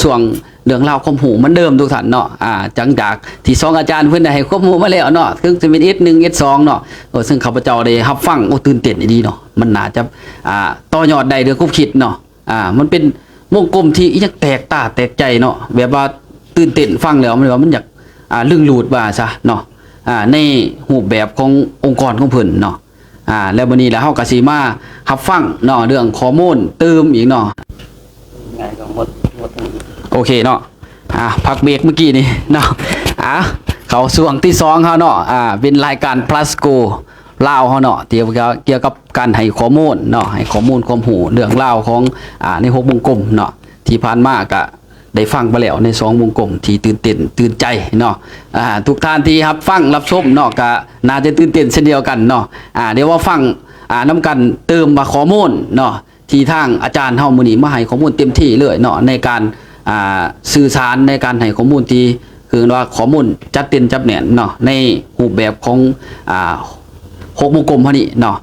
ส่วนเรื่องราวความหูมันเดิมทุกท่านเนาะจังจากที่สองอาจารย์เพิ่นได้ให้ความหูมาแล้วเนาะซึ่งจะเป็น S1 S2 เนาะซึ่งข้าพเจ้าได้รับฟังตื่นเต้นดีเนาะมันน่าจะต่อยอดได้เรื่องความคิดเนาะมันเป็นวงกลมที่ยังแตกตาแตกใจเนาะแบบว่าตื่นเต้นฟังแล้วมันอยากลึงหลุดว่าซะเนาะในรูปแบบขององค์กรของเพิ่นเนาะแล้ววันนี้แล้วเฮาก็สิมารับฟังเนาะเรื่องข้อมูลเติมอีกเนาะไงก็หมดโอเคเนาะพักเบรกเมื่อกี้นี่เนาะเขาส่วงที่2เขาเนาะเป็นรายการ plus go ลาวเขาเนาะเกี่ยวกับการให้ข้อมูลเนาะให้ข้อมูลความรู้เรื่องราวของใน6วงกลมเนาะที่ผ่านมาก็ได้ฟังไปแล้วใน2วงกลมที่ตื่นเต้นตื่นใจเนาะทุกท่านที่รับฟังรับชมเนาะก็น่าจะตื่นเต้นเช่นเดียวกันเนาะเดี๋ยวว่าฟังน้ำกันเติมมาข้อมูลเนาะที่ทางอาจารย์เฮามื้อนี้มาให้ข้อมูลเต็มที่เลยเนาะในการสื่อสารในการให้ข้อมูลที่คือว่าข้อมูลจัดเต็มจับแน่นเนาะในรูปแบบของ6วงกลมเฮานี่เนาะ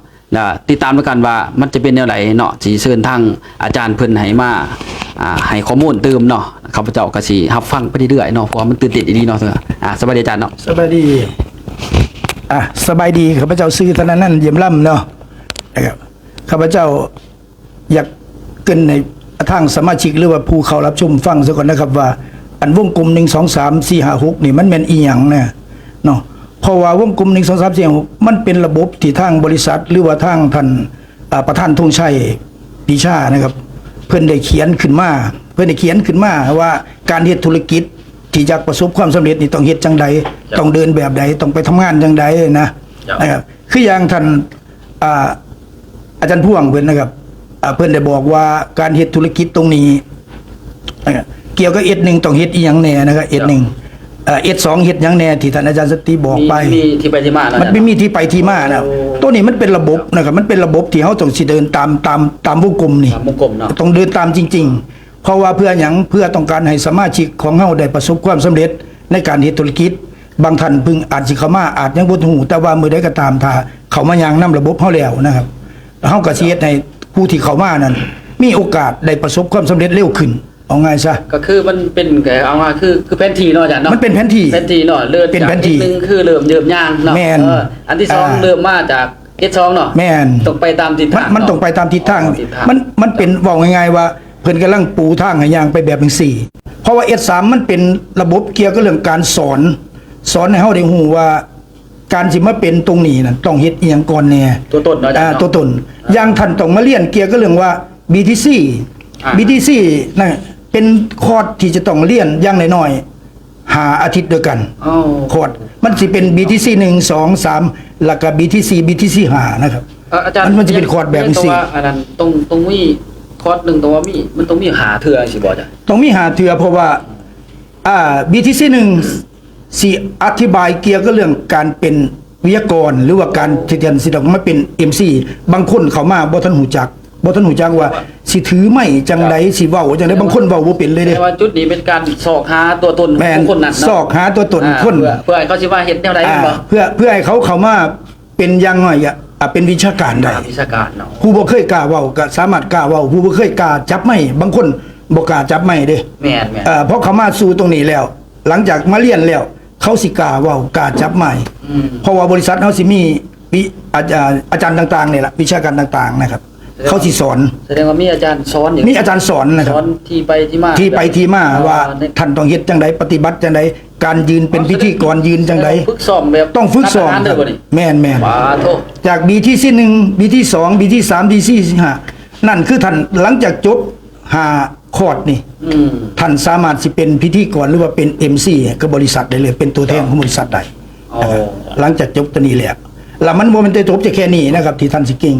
ติดตามด้วยกันว่ามันจะเป็นแนวไหนเนาะสิเชิญทางอาจารย์เพิ่นให้มาให้ข้อมูลเติมเนาะข้าพเจ้าก็สิรับฟังไปเรื่อยๆเนาะเพราะมันตื่นเต้นดีเนาะสบายดีอาจารย์เนาะสบายดีสบายดีข้าพเจ้าซื้อธนานั่นเยี่ยมล่ำเนาะนะครับข้าพเจ้าอยากเกินในทางสมาชิกหรือว่าผู้เข้ารับชมฟังซะก่อนนะครับว่าอันวงกลม1 2 3 4 5 6นี่มันแม่นอีหยังเนี่ยเนาะเพราะว่าวงกลม1 2 3 4 5 6มันเป็นระบบที่ทางบริษัทหรือว่าทางท่านประธานธงชัยปีชานะครับเพิ่นได้เขียนขึ้นมาว่าการเฮ็ดธุรกิจที่จะประสบความสำเร็จนี่ต้องเฮ็ดจังใดต้องเดินแบบใดต้องไปทำงานจังใดนะครับคืออย่างท่านอาจารย์พ่วงเพิ่นนะครับเพิ่นได้บอกว่าการเฮ็ดธุรกิจตรงนี้เกี่ยวกับ S1 ต้องเฮ็ดอีหยังแน่นะครับ S1 S2 เฮ็ดหยังแน่ที่ท่านอาจารย์สติบอกไปมีที่ไปที่มามันไม่มีที่ไปที่มานะตัวนี้มันเป็นระบบนะครับมันเป็นระบบที่เฮาต้องสิเดินตามวงกลมนี่ต้องเดินตามจริงๆเพราะว่าเพื่อหยังเพื่อต้องการให้สมาชิกของเฮาได้ประสบความสำเร็จในการเฮ็ดธุรกิจบางท่านเพิ่งอาจสิเข้ามาอาจยังบ่ฮู้แต่ว่ามื้อใดก็ตามถ้าเข้ามายังนํระบบเฮาแล้วนะครับเฮาก็สิเฮ็ดให้ผู้ที่เข้ามานั้นมีโอกาสได้ประสบความสำเร็จเร็วขึ้นเอาง่ายซะก็คือมันเป็นเอามาคือแผนที่เนาะอาจารย์เนาะมันเป็นแผนที่เนาะเริ่มเป็นแผนที่นึงคือเริ่มเยิบย่างเนาะอันที่2เริ่มมาจาก S2 เนาะแม่นต้องไปตามทิศทางมันต้องไปตามทิศทางมันเป็นเว้าง่ายๆว่าเพิ่นกำลังปูทางให้ย่างไปแบบจังซี่เพราะว่า S3 มันเป็นระบบเกี่ยวกับเรื่องการสอนให้เฮาได้ฮู้ว่าการสิมาเป็นตรงนี้น่ะต้องเฮ็ดอีหยังก่อนแน่ตัวตนเนาะอาจารย์ตัวตนอย่างท่านต้องมาเรียนเกี่ยวกับเรื่องว่า BTC นั่นเป็นคอร์สที่จะต้องเรียนอย่างน้อยๆ5 อาทิตย์ด้วยกันคอร์สมันสิเป็น BTC 1 2 3แล้วก็ BTC 5นะครับอาจารย์มันจะเป็นคอร์สแบบนี้อันนั้นตรงมีคอร์สนึงตัวมีมันต้องมี5เทื่อสิบ่จ้ะต้องมี5เทื่อเพราะว่าBTC 1สิอธิบายเกี่ยวกับเรื่องการเป็นวิทยากรหรือว่าการที่จะสิต้องมาเป็น MC บางคนเข้ามาบ่ทันหูจักว่าสิถือไม้จังได๋สิเว้าจังได๋บางคนเว้าบ่เป็นเลยเด้แต่ว่าจุดนี้เป็นการสอกหาตัวตนของคนนั้นสอกหาตัวตนคนเพื่อให้เขาสิว่าเฮ็ดแนวใดบ่เพื่อให้เขาเข้ามาเป็นอย่างน้อยเป็นวิชาการได้วิชาการเนาะผู้บ่เคยกล้าเว้าก็สามารถกล้าเว้าผู้บ่เคยกล้าจับไม้บางคนบ่กล้าจับไม้เด้แม่นเพราะเขามาสู่ตรงนี้แล้วหลังจากมาเรียนแล้วเขาสิกล้าเว้ากล้าจับไม้เพราะว่าบริษัทเฮาสิมีอาจารย์ต่างๆนี่ล่ะวิชาการต่างๆนะครับเขาสิสอนแสดงว่ามีอาจารย์สอนมีอาจารย์สอนนะครับสอนที่ไปที่มาว่าท่านต้องเฮ็ดจังไดปฏิบัติจังไดการยืนเป็นพิธีกรยืนจังไดฝึกซ้อมแบบต้องฝึกซ้อมแม่นจาก BTC 1 BTC 2 BTC 3 BTC 5นั่นคือท่านหลังจากจบ5คอร์สนี่ท่านสามารถสิเป็นพิธีกรหรือว่าเป็น MC กับบริษัทได้เลยเป็นตัวแทนของบริษัทได้หลังจากจบตัวนี้แล้วมันบ่แม่นแต่จบจะแค่นี้นะครับที่ท่านสิเก่ง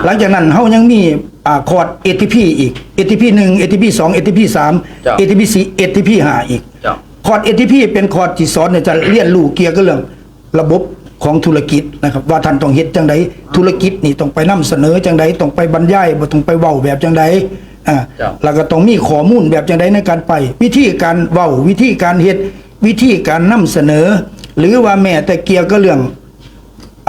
หลังจากนั้นเฮายังมีคอร์ส ATP อีก ATP 1 ATP 2 ATP 3 ATP 4 ATP 5อีกคอร์ส ATP เป็นคอร์สที่สอนจะเรียนรู้เกี่ยวกับเรื่องระบบของธุรกิจนะครับว่าท่านต้องเฮ็ดจังไดธุรกิจนี่ต้องไปนำเสนอจังไดต้องไปบรรยายบ่ต้องไปเว้าแบบจังไดแล้วก็ต้องมีข้อมูลแบบจังไดในการไปวิธีการเว้าวิธีการเฮ็ดวิธีการนำเสนอหรือว่าแม้แต่เกี่ยวกับเรื่อง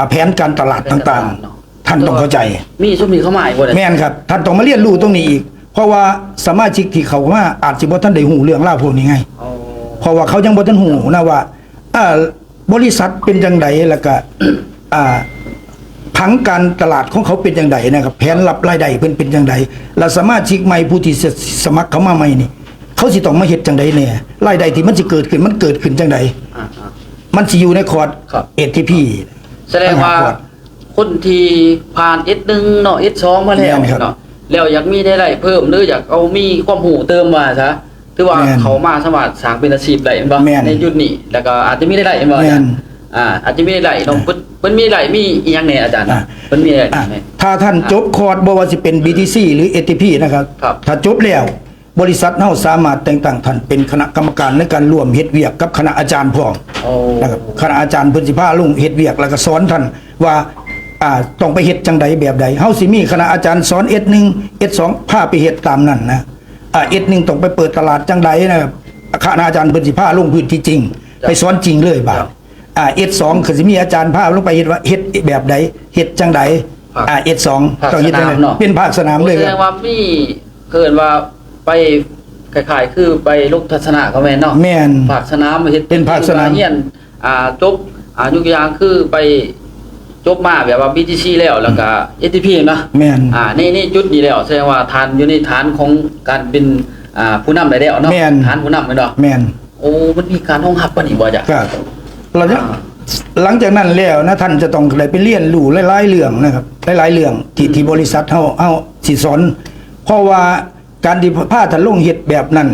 แผนการตลาดต่างๆท่านต้องเข้าใจมีช่วงนี้เข้ามาอีกบ่ได้แม่นครับท่านต้องมาเรียนรู้ตรงนี้อีกเพ เพราะว่าสมาชิกที่เขามาอาจสิบ่ทันได้หูเรื่องราวพวกนี้ไง อ๋อ เพราะว่าเขายังบ่ทันหูนะว่าบริษัทเป็นจังไดแล้วก็ ผังการตลาดของเขาเป็นจังไดนะครับแผนรับรายได้เพิ่นเป็นจังไดแล้วสมาชิกใหม่ผู้ที่สมัครเข้ามาใหม่นี่เขาสิต้องมาเฮ็ดจังไดแน่รายได้ที่มันสิเกิดขึ้นมันเกิดขึ้นจังได อ่า มันสิอยู่ในคอร์ส ครับ ATP แสดงว่าคนที่ผ่าน S1 เนาะ S2 มาแล้ว แม่นครับ เนาะแล้วอยากมีได้ไรเพิ่มหรืออยากเอามีความรู้เติมมาซะถือว่า แม่น เขามาสามารถสร้างเป็นอาชีพได้บ่ แม่น ในยุคนี้แล้วก็อาจจะมีได้ไรบ่ แม่น อาจจะมีได้ไรเนาะเพิ่นมีไรมีอีหยังแหน่อาจารย์นะเพิ่นมีอะไรแหน่ ถ้าท่านจบคอร์สบ่ว่าสิเป็น BTC หรือ ATP นะครับ ครับ ถ้าจบแล้วบริษัทเฮาสามารถแต่งตั้งท่านเป็นคณะกรรมการในการร่วมเฮ็ดเวียกกับคณะอาจารย์พร้อม โอ้ นะครับคณะอาจารย์เพิ่นสิพาลงเฮ็ดเวียกแล้วก็สอนท่านว่าต้องไปเฮ็ดจังใดแบบใดเฮาสิมีคณะอาจารย์สอน S1 S2 พาไปเฮ็ดตามนั้นนะS1 ต้องไปเปิดตลาดจังใดนะครับคณะอาจารย์เพิ่นสิพาลงพื้นที่จริง ไปสอนจริงเลยบาดS2 คือสิมีอาจารย์พาลงไปเฮ็ดว่าเฮ็ดแบบใดเฮ็ดจังใดS2 ต้องเฮ็ดจังใดเป็นภาคสนามเลย แส ค ด รับ งว่ามีเกินว่าไปคล้ายๆคือไปลงทัศนะเขาแม่นเนาะ แม่น ภาคสนามเฮ็ด เป็นภาคสนาม เฮียนจบยกตัวอย่างคือไปจบมาแบบว่า BTC แล้วก็ ATP เนาะ แม่น นี่จุดนี้แล้วแสดงว่าทานอยู่ในฐานของการเป็นผู้นำได้แล้วเนาะ แม่น ฐานผู้นำแม่นเนาะ แม่น โอ้มันมีการห้องรับปะนี่บ่จ้ะ ครับเราจะหลังจากนั้นแล้วนะท่านจะต้องได้ไปเรียนรู้หลายๆเรื่องนะครับหลายๆเรื่องที่บริษัทเฮาสิสอนเพราะว่าการที่พาท่านลงเฮ็ดแบบนั้น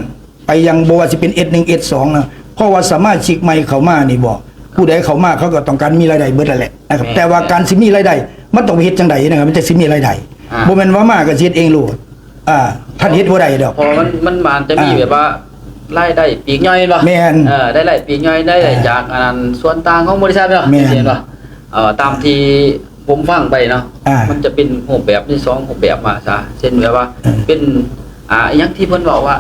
ไปยังบ่ว่าสิเป็น S1 S2 นะเพราะว่าสามารถชิกใหม่เข้ามานี่บ่ผู้ใดเข้ามาเขาก็ต้องการมีรายได้เบิดนั่นแหละนะครับแต่ว่าการสิมีรายได้มันต้องไปเฮ็ดจังไดนะครับมันจะสิมีรายได้บ่แม่นว่ามาก็สิเฮ็ดเองโลดท่านเฮ็ดบ่ได้ดอก พอมันจะมีแบบว่ารายได้ปีกย่อยบ่ แม่น ได้รายปีกย่อยได้จากอันส่วนต่างของบริษัทเนาะ แม่น เห็นป่ะตามที่ผมฟังไปเนาะ มันจะเป็นรูปแบบที่2รูปแบบมาซะเช่นแบบว่าเป็นอย่างที่เพิ่นบอกว่า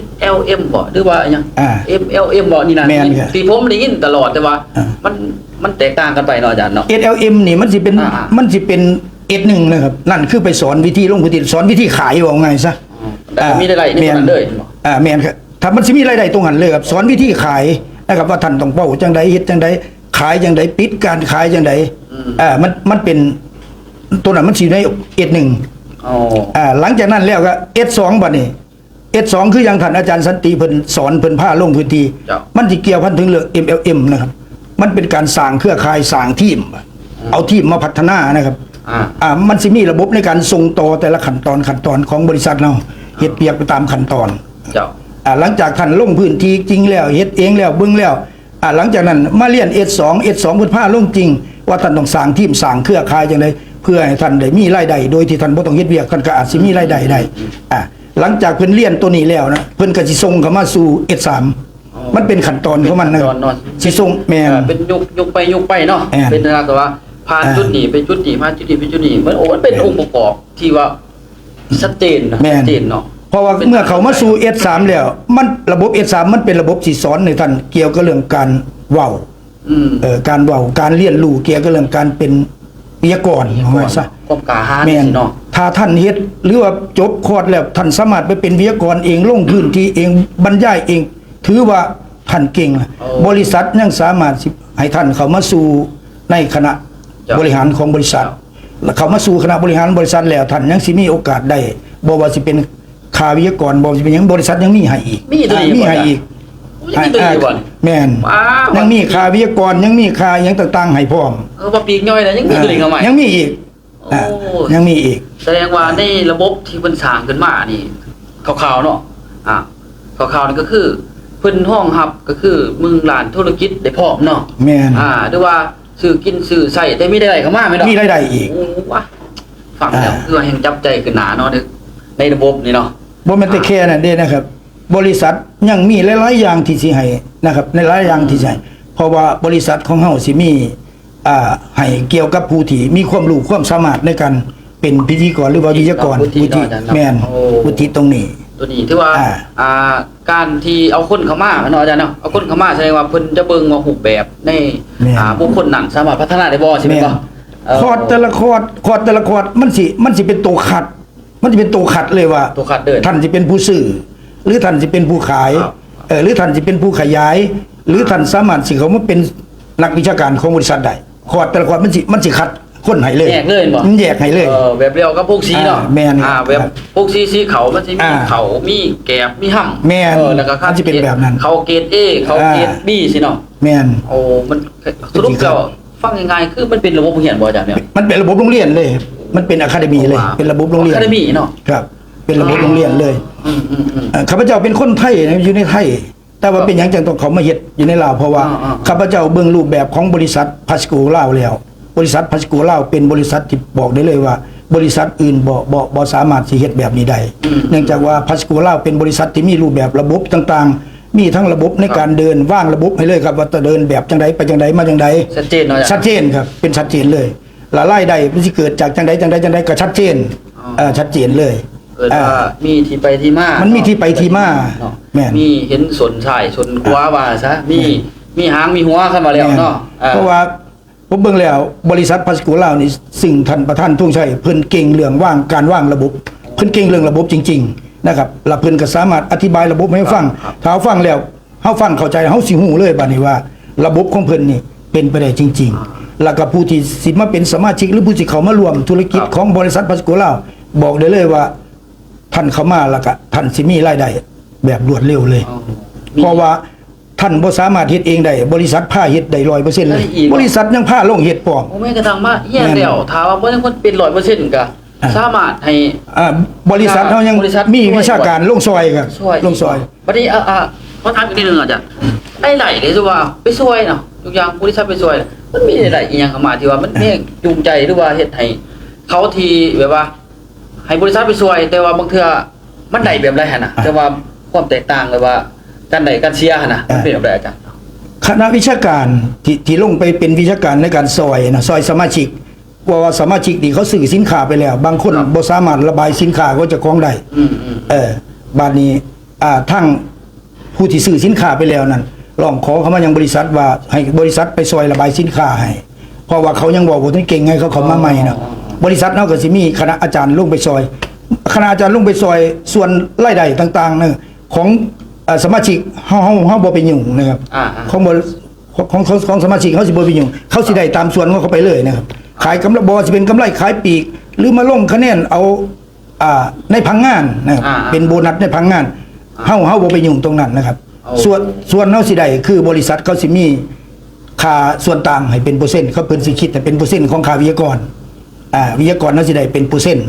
SLM บ่หรือว่าอย่าง MLM บ่นี่นะ แม่นครับ ที่ผมได้ยินตลอดแต่ว่ามันแตกต่างกันไปเนาะอาจารย์เนาะ SLM นี่มันสิเป็น มันสิเป็น S1 นะครับนั่นคือไปสอนวิธีลงพื้นที่สอนวิธีขายว่าไงซะ แต่ก็มีได้ไรในตรงนั้นเลยบ่ แม่นครับถ้ามันสิมีรายได้ตรงนั้นเลยครับสอนวิธีขายนะครับว่าท่านต้องเป้าจังใดเฮ็ดจังใดขายจังใดปิดการขายจังใดมันเป็นตัวนั้นมันสิอยู่ใน S1 อ๋อ หลังจากนั้นแล้วก็ S2 บัดนี้ S2 คืออย่างท่านอาจารย์สันติเพิ่นสอนเพิ่นพาลงพื้นที่มันสิเกี่ยวพันถึงเรื่อง MLM นะครับมันเป็นการสร้างเครือข่ายสร้างทีมเอาทีมมาพัฒนานะครับมันสิมีระบบในการส่งต่อแต่ละขั้นตอนของบริษัทเราเฮ็ดเปียกไปตามขั้นตอน เจ้า หลังจากท่านลงพื้นที่จริงแล้วเฮ็ดเองแล้วเบิ่งแล้วหลังจากนั้นมาเรียน S2 เพิ่นพาลงจริงว่าท่านต้องสร้างทีมสร้างเครือข่ายจังไดเพื่อให้ท่านได้มีรายได้โดยที่ท่านบ่ต้องเฮ็ดเวียกท่านก็อาจสิมีรายได้ได้หลังจากเพิ่นเรียนตัวนี้แล้วนะเพิ่นก็สิส่งเข้ามาสู่ S3 มันเป็นขั้นตอนของมันนะครับสิส่งแม่น เป็นยุคไปเนาะ เป็นลักษณะว่าผ่านจุดนี้ไปจุดนี้ผ่านจุดนี้ไปจุดนี้มันมันเป็นองค์ประกอบที่ว่าชัดเจนนะชัดเจนเนาะ เพราะว่าเมื่อเขามาสู่ S3 แล้วมันระบบ S3 มันเป็นระบบที่สอนให้ท่านเกี่ยวกับเรื่องการเว้าการเว้าการเรียนรู้เกี่ยวกับเรื่องการเป็นวิทยากรว่าซะ ความกล้าหาญ แม่น เนาะ ถ้าท่านเฮ็ดหรือว่าจบคอร์สแล้วท่านสามารถไปเป็นวิทยากรเองลงพื้นที่เองบรรยายเอง ถือว่าท่านเก่งบริษัทยังสามารถให้ท่านเข้ามาสู่ในคณะบริหารของบริษัทแล้วเข้ามาสู่คณะบริหารบริษัทแล้วท่านยังสิมีโอกาสได้บ่ว่าสิเป็นค่าวิทยากรบ่ว่าสิเป็นหยังบริษัทยังมีให้อีก มีตัวนี้ มีให้อีก ยังมีตัวนี้บ่ แม่น ว้าว ยังมีค่าวิทยากรยังมีค่าหยังต่างๆให้พร้อม ว่าปีกย่อยแล้วยังมีตัวนี้เข้ามา ยังมีอีก โอ้ ยังมีอีก แสดงว่าในระบบที่เพิ่นสร้างขึ้นมานี่คร่าวๆเนาะคร่าวๆนี่ก็คือเพิ่นห้องฮับก็คือมึงร้านธุรกิจได้พร้อมเนาะ แม่น หรือว่าซื้อกินซื้อใส่ได้มีได้เข้ามาไหมเนาะ มีรายได้อีก โอ้ว่ะฟังแล้วคือแห่งจับใจขึ้นหนาเนาะในระบบนี่เนาะ บ่แม่นแต่แค่นั้นเด้นะครับ บริษัทยังมีหลายๆอย่างที่สิให้นะครับในหลายอย่างที่สิให้เพราะว่าบริษัทของเฮาสิมีให้เกี่ยวกับผู้ที่มีความรู้ความสามารถในการเป็นพิธีกรหรือว่าวิทยากร วุฒิ แม่นวุฒิตรงนี้ ตัวนี้ที่ว่าการที่เอาคนเข้ามาเนาะอาจารย์เนาะเอาคนเข้ามาแสดงว่าเพิ่นจะเบิ่งว่ารูปแบบในบุคคลนั้นสามารถพัฒนาได้บ่ใช่มั้ยบ่ คอร์สแต่ละคอร์สมันสิเป็นตัวขัด มันจะเป็นตัวขัดเลยว่า ตัวขัดเดิน ท่านจะเป็นผู้ซื้อหรือท่านจะเป็นผู้ขาย ครับ หรือท่านจะเป็นผู้ขยาย หรือท่านสามารถสิเขามาเป็นนักวิชาการของบริษัทได้คอร์ดแต่ละคอร์ดมันสิคัดคนให้เลย แยกเลยบ่ มันแยกให้เลย แบบเดียวกับพวกสีเนาะ แม่น แบบ ครับ พวกสีเขามันสิมีเขามีแกบมีห่ำ แม่น แล้วก็ มันสิเป็นแบบนั้น เขาเกรด A เขาเกรด B สิเนาะ แม่น โอ้มันสรุปแล้วฟังยังไงคือมันเป็นระบบโรงเรียนบ่อาจารย์เนี่ย มันเป็นระบบโรงเรียนเลย มันเป็นอะคาเดมีเลย เป็นระบบโรงเรียน อะคาเดมี่เนาะ ครับ เป็นระบบโรงเรียนเลย อืม ข้าพเจ้าเป็นคนไทยนะอยู่ในไทย แต่ว่าเป็นอย่างจังต้องเขามาเฮ็ดอยู่ในลาวเพราะว่า อ่า ข้าพเจ้าเบิ่งรูปแบบของบริษัทพัสโกลาวแล้ว บริษัทพัสโกลาวเป็นบริษัทที่บอกได้เลยว่า บริษัทอื่นบ่สามารถสิเฮ็ดแบบนี้ได้เนื่องจากว่าพัสโกลาวเป็นบริษัทที่มีรูปแบบระบบต่างๆ มีทั้งระบบในการเดินว่างระบบให้เลยครับว่าจะเดินแบบจังใดไปจังใดมาจังใด ชัดเจนเนาะอาจารย์ ชัดเจนครับเป็นชัดเจนเลยละรายได้มันสิเกิดจากจังใดก็ชัดเจนชัดเจนเลย เกิดว่ามีที่ไปที่มา มันมีที่ไปที่มา เนาะ แม่น มีเห็นสนชายสนขวาว่าซะมีหางมีหัวขึ้นมาแล้วเนาะ เพราะว่าผมเบิ่งแล้วบริษัทพัสกุลาวนี่สิ่งท่านประธานทุ่งชัยเพิ่นเก่งเรื่องการว่างระบบเพิ่นเก่งเรื่องระบบจริงๆนะครับแล้วเพิ่นก็สามารถอธิบายระบบให้ฟังถ้าเราฟังแล้วเฮาฟังเข้าใจเฮาสิฮู้เลยบัดนี้ว่า ระบบของเพิ่นนี่เป็นไปได้จริง ๆ แล้วก็ผู้ที่สิมาเป็นสมาชิกหรือผู้ที่เข้ามาร่วมธุรกิจของบริษัทพัสกุลาวบอกได้เลยว่าท่านเข้ามาแล้วก็ท่านสิมีรายได้แบบรวดเร็วเลย เพราะว่าท่านบ่สามารถเฮ็ดเองได้บริษัทผ้าเฮ็ดได้ 100% เลยบริษัทยังผ้าลงเฮ็ดพร้อม โอ้แม่กระทั่งมาแย่แล้วถามว่าบ่ได้คนเป็น 100%ก็สามารถให้ บริษัทเฮายัง บริษัท มีวิชาการลงซอยครับ ช่วย ลงซอย บัดนี้ขอถามอีกนิดนึงอาจารย์ไอ้ไหลเลยสิว่าไปช่วยเนาะทุกอย่างบริษัทไปช่วยมันมีไหลอีหยังเข้ามาที่ว่ามันเนี่ยจูงใจหรือว่าเฮ็ดให้เขาที่แบบว่า ให้บริษัทไปช่วย แต่ว่าบางเทื่อมันได้แบบไรหั่นน่ะแต่ว่าความแตกต่างเลยว่าการได้การเสียหั่นน่ะมันเป็นแบบไรอาจารย์ คณะวิชาการที่ลงไปเป็นวิชาการในการซอยนะซอยสมาชิกว่าสมาชิกที่เขาซื้อสินค้าไปแล้ว บางคนบ่สามารถระบายสินค้าก็จะของได้บาดนี้ทั้งผู้ที่ซื้อสินค้าไปแล้วนั่นร้องขอเขามายังบริษัทว่าให้บริษัทไปซอยระบายสินค้าให้เพราะว่าเขายังบอกว่าท่านเก่งไงเขามาใหม่นะบริษัทเฮาก็สิมีคณะอาจารย์ลงไปซอย คณะอาจารย์ลงไปซอยส่วนรายได้ต่างๆนะของสมาชิกเฮาบ่ไปยุ่งนะครับของสมาชิกเขาสิบ่ไปยุ่งเขาสิได้ตามส่วนของเขาไปเลยนะครับขายกำไรบ่สิเป็นกำไรขายปลีกหรือมาลงคะแนนเอาในพังงานนะครับเป็นโบนัสในพังงานเฮาบ่ไปยุ่งตรงนั้นนะครับส่วนเฮาสิได้คือบริษัทเขาสิมีค่าส่วนต่างให้เป็นเปอร์เซ็นต์เขาเพิ่นสิคิดแต่เป็นเปอร์เซ็นต์ของค่าวิทยากรวิทยากรเฮาสิได้เป็นเปอร์เซ็นต์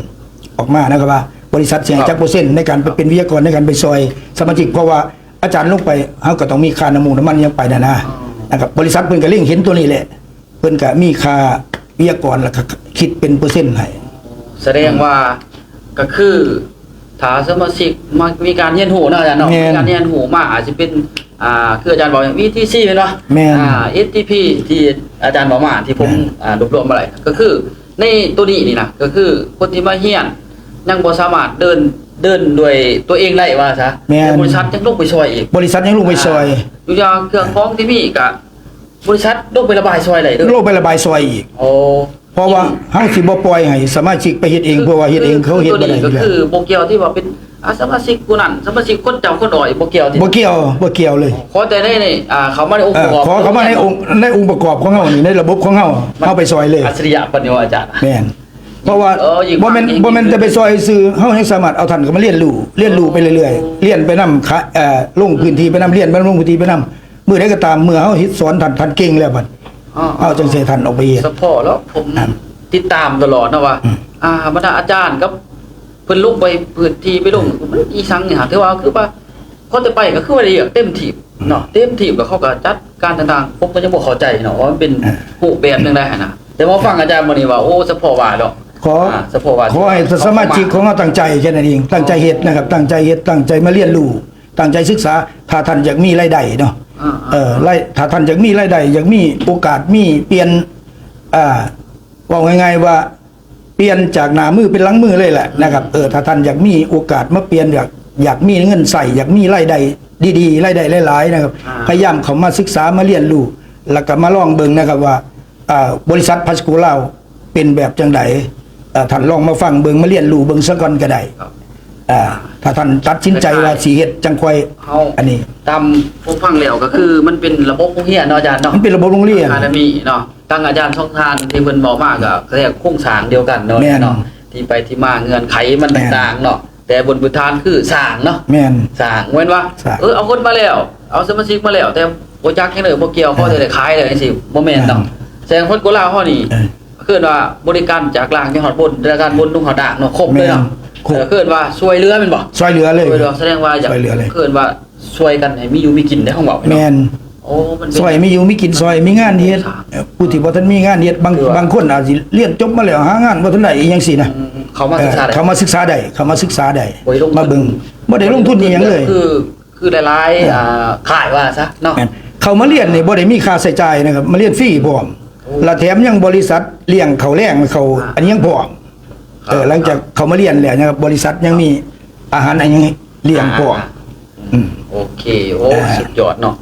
ออกมานะครับว่าบริษัทเสียจักเปอร์เซ็นต์ในการไปเป็นวิทยากรในการไปซอยสมาชิกเพราะว่าอาจารย์ลงไปเฮาก็ต้องมีค่าน้ำมูกน้ำมันยังไปนะครับบริษัทเพิ่นก็เล็งเห็นตัวนี้แหละเพิ่นก็มีค่าวิทยากรแล้วก็คิดเป็นเปอร์เซ็นต์ให้ แสดงว่าก็คือถ้าสมาชิกมีการเรียนรู้เนาะอาจารย์เนาะมีการเรียนรู้มาอาจจะเป็นคืออาจารย์บอกอย่าง VTC เป็นเนาะSTP ที่อาจารย์บอกมาที่ผมรวบรวมมาอะไรก็คือในตัวนี้นี่นะก็คือคนที่มาเรียนยังบ่สามารถเดินด้วยตัวเองได้ว่าซะแต่บริษัทยังลงไปช่วยอีก บริษัทยังลงไปซอย อยู่อย่างเครื่องของที่มีก็บริษัทลงไประบายซอยได้เด้อ ลงไประบายซอยอีก โอ้ เพราะว่าเฮาสิบ่ปล่อยให้สมาชิกไปเฮ็ดเองเพราะว่าเฮ็ดเองเขาเฮ็ดบ่ได้ ก็คือบ่เกี่ยวที่ว่าเป็นสมาชิกผู้นั้นสมาชิกคนเจ้าคนอ่อยบ่เกี่ยวที่ บ่เกี่ยวเลย ขอแต่ได้เขามาในองค์ประกอบ ขอเขามาในองค์ประกอบของเฮานี่ในระบบของเฮาไปซอยเลย อัจฉริยะปัญญาอาจารย์ แม่นเพราะว่าบ่แม่นจะไปซอยซื้อเฮายังสามารถเอาท่านก็มาเรียนรู้ไปเรื่อยๆเรียนไปนำลงพื้นที่ไปนำเรียนไปลงพื้นที่ไปนำมื้อใดก็ตามเมื่อเฮาสอนท่านเก่งแล้วบัดเอาจังซี่ท่านออกไปเฮ็ด ซัพพอร์ตแล้วผมติดตามตลอดนะว่าบรรดาอาจารย์กับเพิ่นลงไปพื้นที่ไปลงมันอีสังนี่ฮะถือว่าคือว่าพอจะไปก็คือว่าได้เต็มที่เนาะเต็มที่ก็เขาก็จัดการต่างๆผมก็ยังบ่เข้าใจเนาะว่ามันเป็นรูปแบบนึงได้หั่นน่ะแต่ว่าฟังอาจารย์มื้อนี้ว่าโอ้ซัพพอร์ตว่าดอก ขอให้สมาชิกของเราตั้งใจแค่นั้นเองตั้งใจเฮ็ดนะครับตั้งใจเฮ็ดตั้งใจมาเรียนรู้ตั้งใจศึกษาถ้าท่านอยากมีรายได้เนาะถ้าท่านอยากมีรายได้อยากมีโอกาสมีเปลี่ยนว่าง่ายๆว่าเปลี่ยนจากหน้ามือเป็นหลังมือเลยแหละนะครับถ้าท่านอยากมีโอกาสมาเปลี่ยนอยากมีเงินใส่อยากมีรายได้ดีๆรายได้หลายๆนะครับพยายามเข้ามาศึกษามาเรียนรู้แล้วก็มาลองเบิ่งนะครับว่าบริษัทพัสกุลาวเป็นแบบจังได ท่านลองมาฟังเบิ่งมาเรียนรู้เบิ่งซะก่อนก็ได้ ครับ ถ้าท่านตัดสินใจว่าสิเฮ็ดจังค่อย เฮา อันนี้ ตามผมฟังแล้วก็คือมันเป็นระบบโรงเรียนเนาะอาจารย์เนาะ มันเป็นระบบโรงเรียน อะคาเดมี่เนาะตั้งอาจารย์ช่องทานที่เพิ่นบอกมาก็เรียกโครงสร้างเดียวกันเนาะ แม่น เนาะที่ไปที่มาเงื่อนไขมัน แม่น ต่างๆเนาะแต่บนพื้นฐานคือสร้างเนาะ แม่น สร้างเว้นว่า สร้าง เอาคนมาแล้วเอาสมาชิกมาแล้วแต่บ่จักแค่เด้อบ่เกี่ยวเขาจะได้ขายเลยจังซี่บ่แม่นเนาะแสดงคนกุลาเฮานี่ เออ คือว่าบริการจากล่างจังหวัดบนบริการบนทุ่งเขาด่างเนาะครบเลยเนาะ แม่นครบ คือว่าช่วยเหลือแม่นบ่ ช่วยเหลือเลย ช่วยเหลือแสดงว่าอยาก ช่วยเหลือเลย คือว่าช่วยกันให้มีอยู่มีกินได้ของเว้า แม่น โอ้มันเป็น ซอยมีอยู่มีกินซอยมีงานเฮ็ดผู้ที่บ่ทันมีงานเฮ็ดคือว่า บางคนอาจสิเรียนจบมาแล้วหางานบ่ทันได้อีหยังสินะ เขามาศึกษาได้ เขามาศึกษาได้เขามาศึกษาได้ บ่ได้ลงทุน มาเบิ่งบ่ได้ลงทุนอีหยังเลย คือหลายๆขายว่าซะเนาะ แม่นเขามาเรียนนี่บ่ได้มีค่าใช้จ่ายนะครับมาเรียนฟรีพร้อมและแถมยังบริษัทเลี้ยงเขาวแรงเขาอันนี้ยังพร้อมหลังจากเขามาเรียนแล้วนะครับบริษัทยังมีอาหารอันยังเลี้ยงพร้อมอืม โอเคโอ้ อ่า สุดยอดเนาะ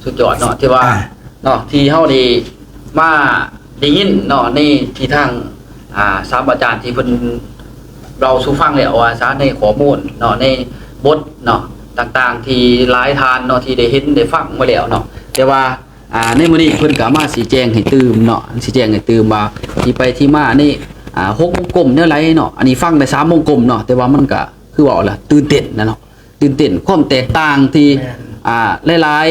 สุดยอดเนาะที่ว่า อ่า เนาะที่เฮาได้มาได้ยินเนาะในที่ทางศาสตราจารย์ที่เพิ่นเราสู่ฟังแล้วว่าซะในข้อมูลเนาะในบทเนาะต่างๆ ที่หลายทานเนาะที่ได้เห็นได้ฟังมาแล้วเนาะแต่ว่าในมื้อนี้เพิ่นก็มาชี้แจงให้ตื่มเนาะชี้แจงให้ตื่มว่าที่ไปที่มานี่6วงกลมเนี่ยไรเนาะอันนี้ฟังได้3วงกลมเนาะแต่ว่ามันก็คือว่าล่ะตื่นเต้นนะเนาะตื่นเต้นความแตกต่างที่หลาย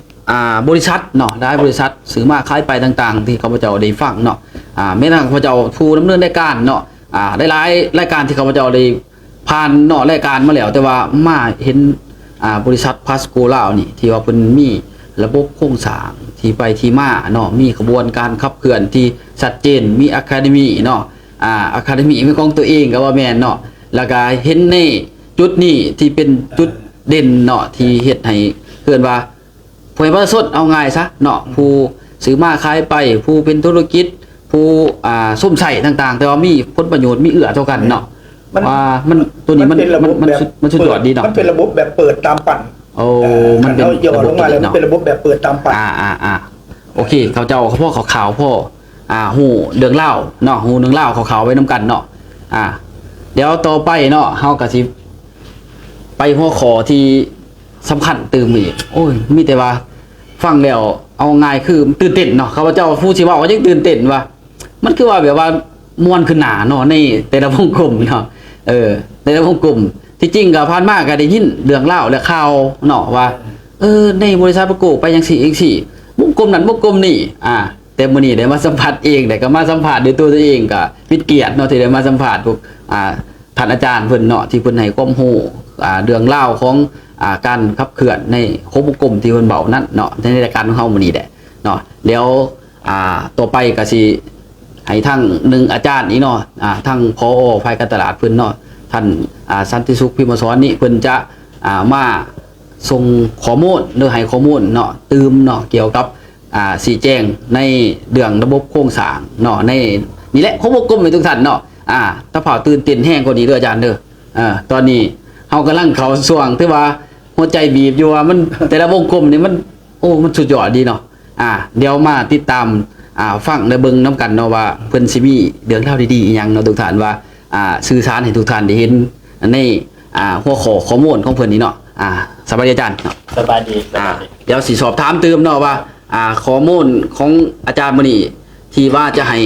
ๆบริษัทเนาะหลายบริษัทซื้อมาขายไปต่างๆ ที่ข้าพเจ้าได้ฟังเนาะแม้ทางข้าพเจ้าผู้ดำเนินรายการเนาะหลายๆรายการที่ข้าพเจ้าได้ผ่านเนาะรายการมาแล้วแต่ว่ามาเห็นบริษัทพาสโกลาวนี่ที่ว่าเพิ่นมีระบบโครงสร้างที่ไปที่มาเนาะมีกระบวนการขับเคลื่อนที่ชัดเจนมีอะคาเดมี่เนาะอะคาเดมี่เป็นของตัวเองก็ว่าแม่นเนาะแล้วก็เห็นในจุดนี้ที่เป็นจุดเด่นเนาะที่เฮ็ดให้เพื่อนว่าผู้ให้ประสบเอาง่ายซะเนาะผู้ซื้อมาขายไปผู้เป็นธุรกิจผู้ส้มใส่ต่างๆ แต่ว่ามีผลประโยชน์มีเอื้อเท่ากันเนาะว่ามันตัวนี้มัน เป็นระบบแบบ มันสุดยอดดีเนาะ มันเป็นระบบแบบเปิดตามปั่น โอ้มันเป็น เอาย่อ ระบ ล บ งมาแล้วมัน เนาะ เป็นระบบแบบเปิดตามปั่น โอเคเขาเจ้าเขาพ่อขาวๆพ่อหูเดืองเล่าเนาะหูเดืองเล่าขาวๆไว้น้ำกันเนาะเดี๋ยวต่อไปเนาะเฮาก็สิไปหัวข้อที่สำคัญตื่มอีกโอ้ยมีแต่ว่าฟังแล้วเอาง่ายคือตื่นเต้นเนาะข้าพเจ้าผู้สิเว้าก็ยังตื่นเต้นว่ามันคือว่าแบบว่ามวนขึ้นหนาเนาะในแต่ละวงกลมเนาะแต่ละวงกลมที่จริงก็ผ่านมาก็ได้ยินเรื่องเล่าและข่าวเนาะว่าในบริษัทประกอบไปจังซี่วงกลมนั้นวงกลมนี่แต่มื้อนี้ได้มาสัมผัสเองได้ก็มาสัมผัสด้วยตัวเองก็เป็นเกียรติเนาะที่ได้มาสัมผัสพวกท่านอาจารย์เพิ่นเนาะที่เพิ่นให้ความรู้เรื่องเล่าวของการขับเคลื่อนในวงกลมที่เพิ่นเบานั่นเนาะในรายการของเฮามื้อนี้แหละเนาะเดี๋ยวต่อไปก็สิให้ทั้งหนึ่งอาจารย์นี้เนาะทั้งผอ.ฝ่ายการตลาดเพิ่นเนาะท่านสันติสุขพิมพ์สอนนี่เพิ่นจะมาส่งข้อมูลหรือให้ข้อมูลเนาะตื่มเนาะเกี่ยวกับสีแจงในเรื่องระบบโครงสร้างเนาะในนี่แหละวงกลมให้ทุกท่านเนาะถ้าเผาตื่นเต้นแห้งกว่านี้เด้ออาจารย์เด้อตอนนี้เฮากำลังเข้าช่วงที่ว่าหัวใจบีบอยู่ว่ามันแต่ละวงกลมนี่มันมันสุดยอดดีเนาะเดี๋ยวมาติดตามฟังและเบิ่งนํกันเนาะว่าเพิ่นสิมีเรื่องเล่าดีๆอีหยังเนาะทุกท่านว่าสื่อสารให้ทุกท่านได้เห็นในหัวข้อมูลของเพิ่นนี่เนาะสบายดีอาจารย์เนาะ สบายดี เดี๋ยวสิสอบถามเติมเนาะว่าข้อมูลของอาจารย์มื้อนี้ที่ว่าจะให้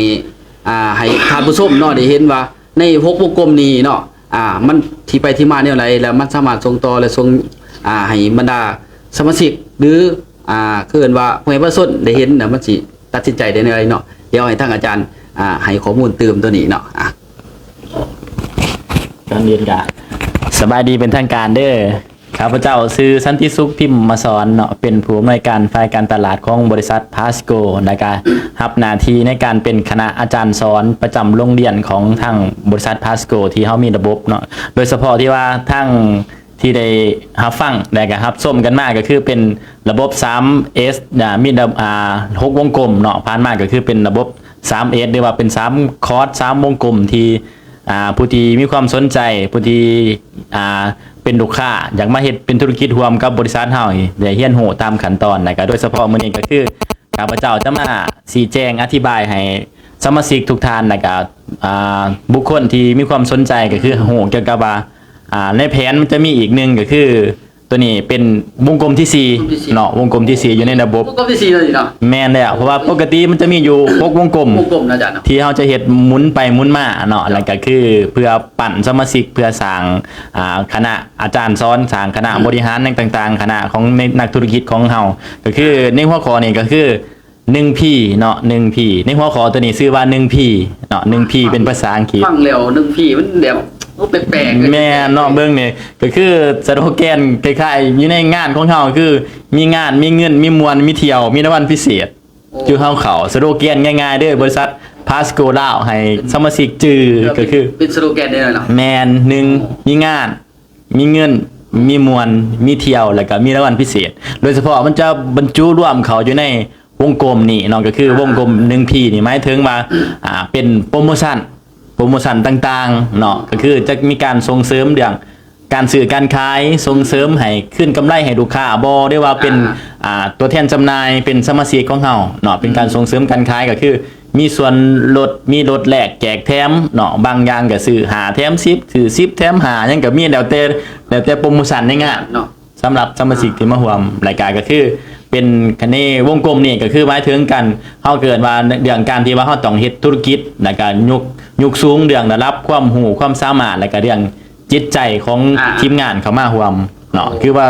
ท่านผู้ชมเนาะได้เห็นว่าในวงกลมนี้เนาะมันที่ไปที่มาแนวไหนแล้วมันสามารถส่งต่อและส่งให้บรรดาสมาชิกหรือคือว่าผู้ให้ประสบได้เห็นน่ะมันสิตัดสินใจได้แนวใดเนาะเดี๋ยวให้ทางอาจารย์ให้ข้อมูลเติมตัวนี้เนาะ ตอนเรียนกะสบายดีเป็นทางการเด้อข้าพเจ้าซื้อสันติสุขพิมพ์มาสอนเนาะเป็นผู้อำนวยการฝ่ายการตลาดของบริษัทพาสโกในการรับหน้าที่ในการเป็นคณะอาจารย์สอนประจำโรงเรียนของทางบริษัทพาสโกที่เขามีระบบเนาะโดยเฉพาะที่ว่าทางที่ได้รับฟังได้ก็รับส้มกันมากก็คือเป็นระบบ 3S มี6วงกลมเนาะผ่านมาก็คือเป็นระบบ 3S หรือว่าเป็น3คอร์ส3วงกลมที่ผู้ที่มีความสนใจผู้ที่เป็นลูกค้าอยากมาเฮ็ดเป็นธุรกิจร่วมกับบริษัทเฮาได้เรียนรู้ตามขั้นตอนนะครับโดยเฉพาะมื้อนี้ก็คือข้าพเจ้าจะมาชี้แจงอธิบายให้ สมาชิกทุกท่านแล้วก็บุคคลที่มีความสนใจก็คือโหเกี่ยวกับว่าในแผนมันจะมีอีกหนึ่งก็คือตัวนี้เป็นวงกลมที่4เนาะวงกลมที่4อยู่ในระบบ วงกลมที่4เลยเนาะแม่นแล้วเพราะว่าปกติมันจะมีอยู่6วงกลม วงกลมนะอาจารย์เนาะ ที่เขาจะเฮ็ดหมุนไปหมุนมาเนาะแล้วก็คือเพื่อปั่นสมาชิกเพื่อสร้างคณะอาจารย์สอนสร้างคณะบริหารต่างๆคณะของนักธุรกิจของเฮาก็คือในหัวข้อนี้ก็คือ1P เนาะ1P ในหัวข้อตัวนี้ชื่อว่า1P เนาะ1P เป็นภาษาอังกฤษ ฟังแล้ว1Pมันแบบแปลกๆ แม่เนาะเบิ่งนี่ก็คือสโลแกนคล้ายๆอยู่ในงานของเฮาคือมีงานมีเงินมีมวลมีเที่ยวมีรางวัลพิเศษอยู่เฮาเขาสโลแกนง่ายๆเด้อบริษัท Pasco ลาวให้สมาชิกจื่อก็คือ เป็นสโลแกนได้เลยเนาะ แมน1มีงานมีเงินมีมวลมีเที่ยวแล้วก็มีรางวัลพิเศษ โดยเฉพาะมันจะบรรจุรวมเขาอยู่ในวงกลมนี่เนาะก็คือวงกลม 1P นี่หมายถึงว่าเป็นโปรโมชั่นต่างๆเนาะก็คือจะมีการส่งเสริมเรื่องการสื่อการขายส่งเสริมให้ขึ้นกำไรให้ลูกค้าบ่ได้ว่าเป็นตัวแทนจำหน่ายเป็นสมาชิกของเฮาเนาะเป็นการส่งเสริมการขายก็คือมีส่วนลดมีลดแลกแจกแถมเนาะบางอย่างก็ซื้อ5แถม10ซื้อ10แถม5ยังก็มีแล้วแต่โปรโมชั่นในงาน เนาะ สำหรับสมาชิกที่มาร่วมรายการก็คือเป็นคันนี้วงกลมนี่ก็คือหมายถึงกันเฮาเกิดว่าเรื่องการที่ว่าเฮาต้องเฮ็ดธุรกิจแล้วก็ยุคสูงเรื่องระดับความรู้ความสามารถแล้วก็เรื่องจิตใจของทีมงานเข้ามาร่วมเนาะคือว่า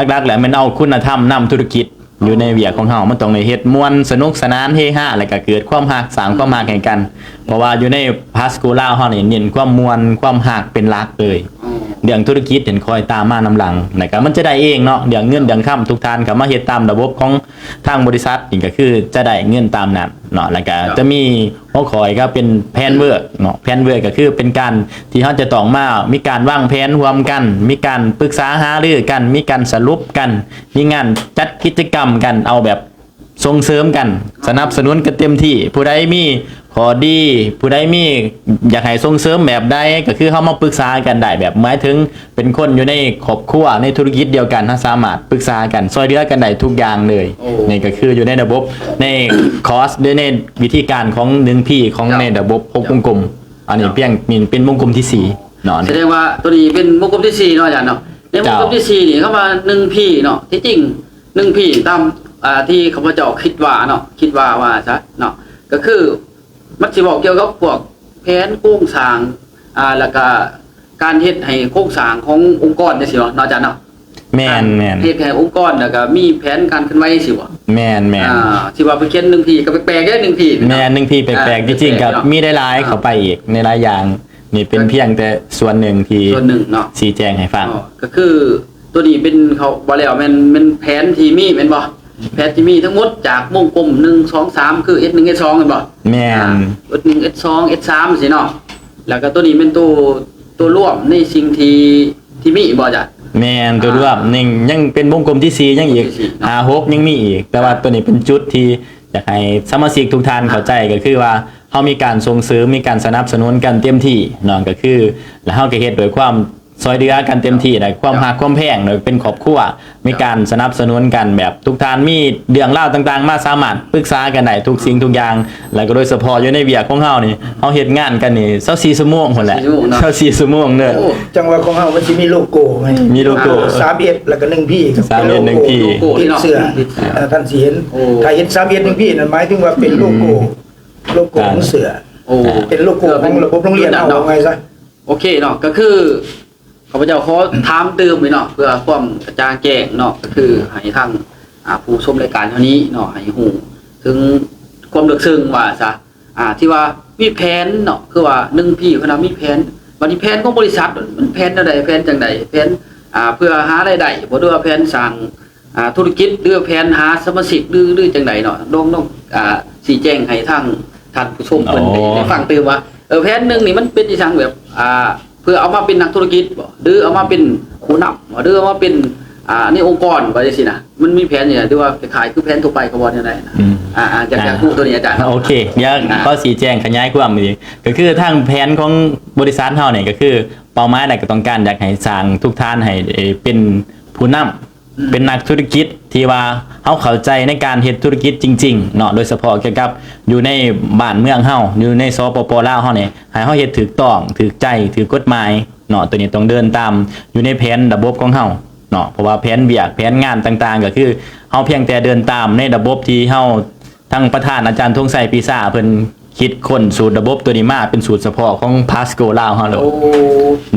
หลักๆแล้วมันเอาคุณธรรมนำธุรกิจอยู่ในเวียกของเฮามันต้องได้เฮ็ดม่วนสนุกสนานเฮฮาแล้วก็เกิดความรักสร้างความรักให้กันเพราะว่าอยู่ในพาสโกลาวเฮานี่เน้นความม่วนความรักเป็นหลักเลยเรื่องธุรกิจเห็นคอยตามมานำหลังนะครับมันจะได้เองเนาะเรื่องเงินเรื่องค่ำทุกท่านก็มาเฮ็ดตามระบบของทางบริษัทนี่ก็คือจะได้เงินตามนั้นเนาะแล้วก็จะมีหัวข้อก็เป็นแผนเวิร์กเนาะแผนเวิร์กก็คือเป็นการที่เฮาจะต้องมามีการวางแผนร่วมกันมีการปรึกษาหารือกันมีการสรุปกันมีงานจัดกิจกรรมกันเอาแบบส่งเสริมกันสนับสนุนกันเต็มที่ผู้ใดมีข้อดีผู้ใดมีอยากให้ส่งเสริมแบบใดก็คือเฮามาปรึกษากันได้แบบหมายถึงเป็นคนอยู่ในครอบครัวในธุรกิจเดียวกันถ้าสามารถปรึกษากันช่วยเหลือกันได้ทุกอย่างเลยนี่ก็คืออยู่ในระบบในคอร์สในวิธีการของ1Pของในระบบ6วงกลมอันนี้เพียงมีเป็นวงกลมที่4เนาะ แสดงว่าตัวนี้เป็นวงกลมที่4เนาะอาจารย์เนาะในวงกลมที่4นี่เข้ามา1Pเนาะที่จริง1Pตามที่ข้าพเจ้าคิดว่าเนาะคิดว่าซะเนาะก็คือมันสิบอกเกี่ยวกับพวกแผนโครงสร้างแล้วก็การเฮ็ดให้โครงสร้างขององค์กรจังซี่เนาะอาจารย์เนาะแม่นเฮ็ดให้องค์กรแล้วก็มีแผนการเคลื่อนไหวสิว่าแม่นที่ว่าไปเขียน1Pก็แปลกๆแค่1P แม่น1Pแปลกๆจริงๆกับมีได้หลายเข้าไปอีกในหลายอย่างนี่เป็นเพียงแต่ส่วนหนึ่งที่ส่วนหนึ่งเนาะชี้แจงให้ฟังก็คือตัวนี้เป็นเขาบ่แล้วมันแผนที่มีแม่นบ่แพทย์ที่มีทั้งหมดจากวงกลม1 2 3คือ S1 S2 กันบ่แม่น S1 S2 S3 สิเนาะแล้วก็ตัวนี้เป็นตัวร่วมในสิ่งที่มีบ่จ้ะแม่นตัวร่วมนี่ยังเป็นวงกลมที่4ยังอีก6ยังมีอีกแต่ว่าตัวนี้เป็นจุดที่อยากให้สมาชิกทุกท่านเข้าใจก็คือว่าเฮามีการส่งเสริมมีการสนับสนุนกันเต็มที่เนาะก็คือแล้วเฮาก็เฮ็ดโดยความซอยเดือกันเต็มที่ได้ความหักความแพงโดยเป็นครอบครัวมีการสนับสนุนกันแบบทุกท่านมีเรื่องเล่าต่างๆมาสามารถปรึกษากันได้ทุกสิ่งทุกอย่างแล้วก็โดยเฉพาะอยู่ในเวียกของเฮานี่เฮาเฮ็ดงานกันนี่24ชั่วโมงพุ่นแหละ24ชั่วโมงเด้อจังหวะของเฮามันสิมีโลโก้ไงมีโลโก้31แล้วก็ 1P กับ1P ติดเสื้อท่านสิเห็นถ้าเห็น31 1P นั่นหมายถึงว่าเป็นโลโก้ของเสื้อเป็นโลโก้ของระบบโรงเรียนเอาไงซะโอเคเนาะก็คือข้าพเจ้าขอถามเติมไว้เนาะเพื่อความกระจ่างแจ้งเนาะก็คือให้ทางผู้ชมรายการเท่านี้เนาะให้ฮู้ถึงความลึกซึ้งว่าซะที่ว่ามีแผนเนาะคือว่า1Pเพิ่นมีแผนบัดนี้แผนของบริษัทมันแผนแนวใดแผนจังไดแผนเพื่อหารายได้บ่ด้วยว่าแผนสร้างธุรกิจหรือแผนหาสมาชิกหรือจังไดเนาะต้องชี้แจงให้ทางท่านผู้ชมเพิ่นได้ฟังตื่มว่าแผนนึงนี่มันเป็นอีสังแบบเพื่อเอามาเป็นนักธุรกิจบ่หรือเอามาเป็นผู้นำหรือเอามาเป็นในองค์กรว่าจังซี่นะมันมีแผนเนี่ยที่ว่าคล้ายๆคือแผนทั่วไปก็บ่ได้นะอยากรู้ตัวนี้อาจารย์โอเคเดี๋ยวก็ชี้แจงขยายความอีกก็คือทางแผนของบริษัทเฮาเนี่ยก็คือเป้าหมายใดก็ต้องการอยากให้สร้างทุกท่านให้เป็นผู้นำ เป็นนักธุรกิจที่ว่าเขาเข้าใจในการเฮ็ดธุรกิจจริงๆเนาะโดยเฉพาะเกี่ยวกับอยู่ในบ้านเมืองเฮาอยู่ในสปปลาวเฮานี่ให้เฮาเฮ็ดถูกต้องถูกใจถูกกฎหมายเนาะตัวนี้ต้องเดินตามอยู่ในแผนระบบของเฮาเนาะเพราะว่าแผนเวียกแผนงานต่างๆก็คือเฮาเพียงแต่เดินตามในระบบที่เฮาทั้งประธานอาจารย์ธงชัยปีศาจเพิ่นคิดค้นสูตรระบบตัวนี้มาเป็นสูตรเฉพาะของพาสโกลาวเฮาเลย โอ้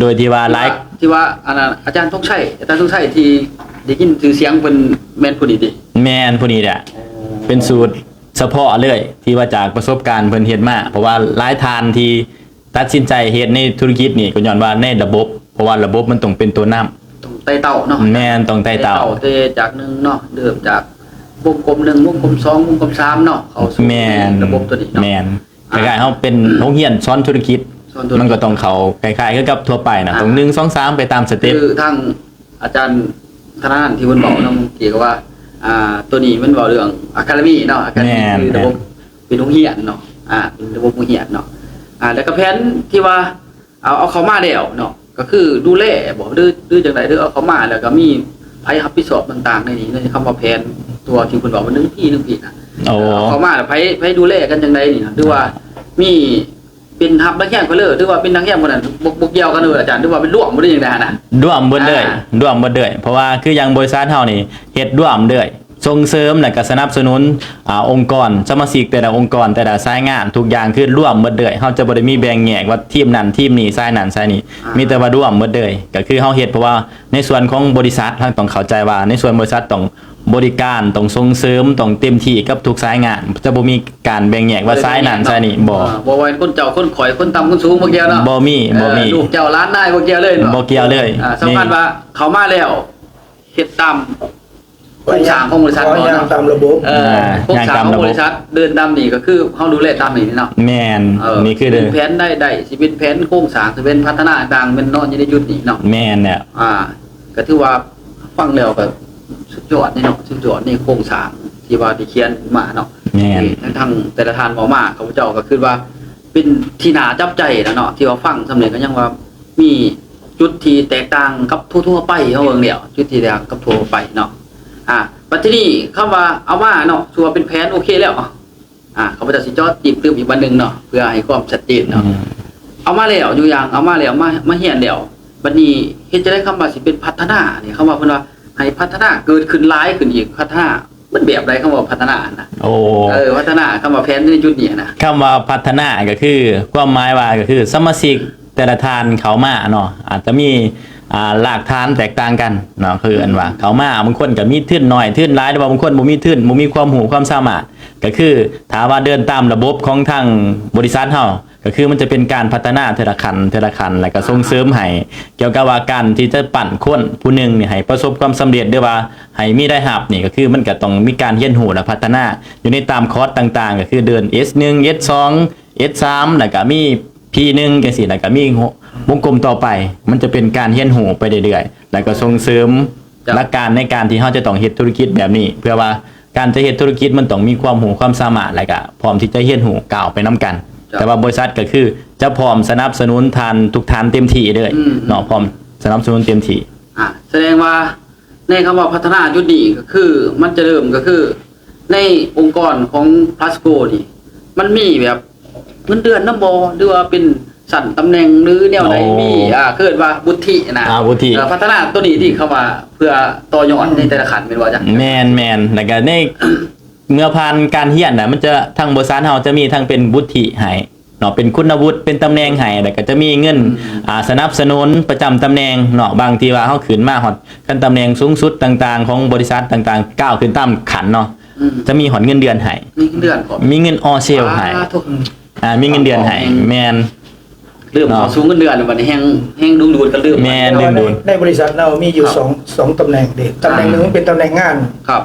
โดยที่ว่าไลฟ์ ที่ว่าอันนั้นอาจารย์ต้องใช่ที่ได้ยินชื่อเสียงเป็นแม่นผู้นี้ดิ แมนผู้นี้แหละเป็นสูตรเฉพาะเลยที่ว่าจากประสบการณ์เพิ่นเฮ็ดมาเพราะว่าหลายทานที่ตัดสินใจเฮ็ดในธุรกิจนี่ก็ย้อนว่าในระบบเพราะว่าระบบมันต้องเป็นตัวนำ ต้องไต่เต่าเนาะ แม่นต้องไต่เต่า เตะจากหนึ่งเนาะเดิมจากวงกลม1วงกลม2วงกลม3เนาะเข้าสู่ แมน ระบบตัวนี้เนาะ แมนคล้ายๆเฮาเป็นโรงเรียนสอนธุรกิจ สอนธุรกิจ มันก็ต้องเข้าคล้ายๆกับทั่วไปนะต้อง1 2 3ไปตามสเต็ป คือทางอาจารย์ธนาที่เพิ่นบอกเนาะเกี่ยวกับว่าตัวนี้มันเว้าเรื่องอะคาเดมี่เนาะอะคาเดมี่คือระบบเป็นโรงเรียนเนาะเป็นระบบโรงเรียนเนาะแล้วก็แผนที่ว่าเอาเขามาแล้วเนาะก็คือดูแลบ่ดื้อจังได๋เด้อเอาเขามาแล้วก็มีไผรับผิดชอบต่างๆในนี้ในคำว่าแผนตัวที่เพิ่นบอกว่า1ปีนะ โอ้ เอาเขามาแล้วไผดูแลกันจังไดนี่นะหรือว่ามีเป็นทัพนักแข่งก็เลยหรือว่าเป็นนักแข่งคนนั้นบ่เกี่ยวกันเลยอาจารย์หรือว่าเป็นร่วมบ่ได้จังได๋นะ ร่วมเบิดเลยร่วมเบิดเลยเพราะว่าคืออย่างบริษัทเฮานี่เฮ็ดร่วมเลยส่งเสริมและก็สนับสนุนองค์กรสมาชิกแต่ละองค์กรแต่ละสายงานทุกอย่างคือร่วมหมดเลยเฮาจะบ่ได้มีแบ่งแยกว่าทีมนั้นทีมนี้สายนั้นสายนี้มีแต่ว่าร่วมหมดเลยก็คือเฮาเฮ็ดเพราะว่าในส่วนของบริษัทเราต้องเข้าใจว่าในส่วนบริษัทต้องบริการต้องส่งเสริมต้องเต็มที่กับทุกสายงานจะบ่มีการแบ่งแยกว่าสายนั้นสายนี้บ่ ว่าคนเจ้าคนข่อยคนต่ำคนสูงบ่เกี่ยวเนาะ บ่มี ลูกเจ้าร้านนายบ่เกี่ยวเลยเนาะ บ่เกี่ยวเลย สำคัญว่าเขามาแล้วเฮ็ดตามโครงสร้างของบริษัท ขอ เขา อย่าง เนาะ ตามระบบ โครงสร้างของบริษัทเดินตามนี่ก็คือเฮาดูแลตามนี่เนาะ แม่นนี่คือ เป็นแผนได้สิเป็นแผนโครงสร้างสิเป็นพัฒนาต่างเป็นเนาะอยู่ในจุดนี้เนาะ แม่นเนี่ย ก็ถือว่าฟังแล้วก็สุดยอดนี่เนาะสุดยอดนี่โครงสร้างที่ว่าที่เขียนมาเนาะ แม่น ทางแต่ละทานหมอมาข้าพเจ้าก็คือว่าเป็นที่น่าจับใจนะเนาะที่ว่าฟังสำเร็จก็ยังว่ามีจุดที่แตกต่างกับทั่วๆไปเฮาเบิ่งแล้วจุดที่แตกต่างกับทั่วไปเนาะปัจจุบันนี้คำว่าเอามาเนาะชัวร์เป็นแผนโอเคแล้วข้าพเจ้าสิจอดจีบตื้มอีกวันหนึงเนาะเพื่อให้ความชัดเจนเนาะเอามาแล้วอยู่อย่างเอามาแล้วมาเฮียนแล้วบัดนี้เฮ็ดจะได้คำว่าสิเป็นพัฒนาเนี่ยคำว่าเพิ่นว่าให้พัฒนาเกิดขึ้นหลายขึ้นอีกพัฒนามันแบบใดคำว่าพัฒนานะ โอ้ พัฒนาคำว่าแผนในจุดนี้นะ คำว่าพัฒนาก็คือความหมายว่าก็คือสมาชิกแต่ละทานเขามาเนาะอาจจะมีหลากฐานแตกต่างกันเนาะคืออันว่าเขามาบางคนก็มีทุนน้อยทุนหลายแต่ว่าบางคนบ่มีทุนบ่มีความรู้ความสามารถก็คือถ้าว่าเดินตามระบบของทางบริษัทเฮาก็คือมันจะเป็นการพัฒนาเทละคันแล้วก็ส่งเสริมให้เกี่ยวกับว่าการที่จะปั่นคนผู้หนึงนี่ให้ประสบความสำเร็จด้วยว่าให้มีได้รับนี่ก็คือมันก็ต้องมีการเรียนรู้และพัฒนาอยู่ในตามคอร์สต่างๆก็คือเดิน S1 S2 S3 แล้วก็มีP1 จังซี่แล้วก็มีวงกลมต่อไปมันจะเป็นการเรียนรู้ไปเรื่อยๆแล้วก็ส่งเสริมหลักการในการที่เฮาจะต้องเฮ็ดธุรกิจแบบนี้เพื่อว่าการจะเฮ็ดธุรกิจมันต้องมีความรู้ความสามารถแล้วก็พร้อมที่จะเรียนรู้ก้าวไปนํกันแต่ว่าบริษัทก็คือจะพร้อมสนับสนุนทานทุกทานเต็มที่เลยเนาะพร้อมสนับสนุนเต็มที่แสดงว่าในคำว่าพัฒนาจุดนี้ก็คือมันจะเริ่มก็คือในองค์กรของพลัสโกนี่มันมีแบบเงินเดือนน้ำบอหรือว่าเป็นสั่นตำแหน่งหรือแนวใดมีเกิดว่าบุธินะพัฒนาตัวนี้ที่เข้ามาเพื่อต่อยอดในแต่ละขันเป็นว่าจังแม่นแล้วก็ในเมื่อผ่านการเรียนน่ะมันจะทางบริษัทเฮาจะมีทั้งเป็นบุธิให้เนาะเป็นคุณวุฒิเป็นตำแหน่งให้แล้วก็จะมีเงินสนับสนุนประจำตำแหน่งเนาะบางทีว่าเฮาขึ้นมาฮอดกันตำแหน่งสูงสุดต่างๆของบริษัทต่างๆก้าวขึ้นตามขันเนาะจะมีหอดเงินเดือนให้มีเงินเดือนมีเงินออเซลให้มีเงินเดือนให้แม่นเริ่มสูงเงินเดือนบัดนี้แฮงดูดกันเริ่มแม่นดูดในบริษัทเรามีอยู่2ตำแหน่งเด็กตำแหน่งนึงเป็นตำแหน่งงานครับ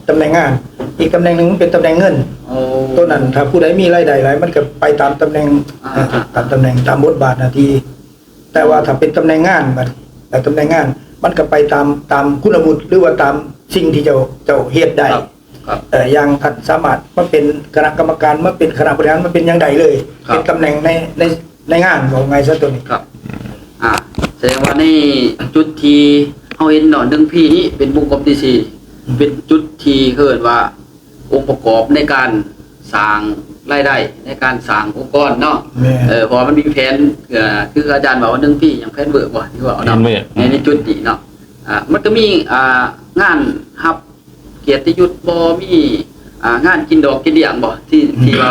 ตำแหน่งงานอีกตำแหน่งนึงเป็นตำแหน่งเงินตัวนั้นถ้าผู้ใดมีรายได้หลายมันก็ไปตามตำแหน่งตามตำแหน่งตามบทบาทหน้าที่แต่ว่าถ้าเป็นตำแหน่งงานแต่ตำแหน่งงานมันก็ไปตามคุณวุฒิหรือว่าตามสิ่งที่เจ้าเฮ็ดได้อย่างท่านสามารถมาเป็นคณะกรรมการมาเป็นคณะบริหารมาเป็นอย่างใดเลยเป็นตำแหน่งในงานบอกไงซะตัวนี้ครับแสดงว่าในจุดที่ เอาเห็นเนาะ1พี่นี้เป็นวงกลมที่4เป็นจุดที่เกิดว่าองค์ประกอบในการสร้างรายได้ในการสร้างองค์กรเนาะเพอมันมีแผนคืออาจารย์บอกว่า1พี่อย่างแผนเบิกบ่ที่ว่าเนาะในจุดนี้เนาะมันก็มีงานฮับเกียรติยศบ่มีงานกินดอกกินเดี่ยงบ่ที่ว่า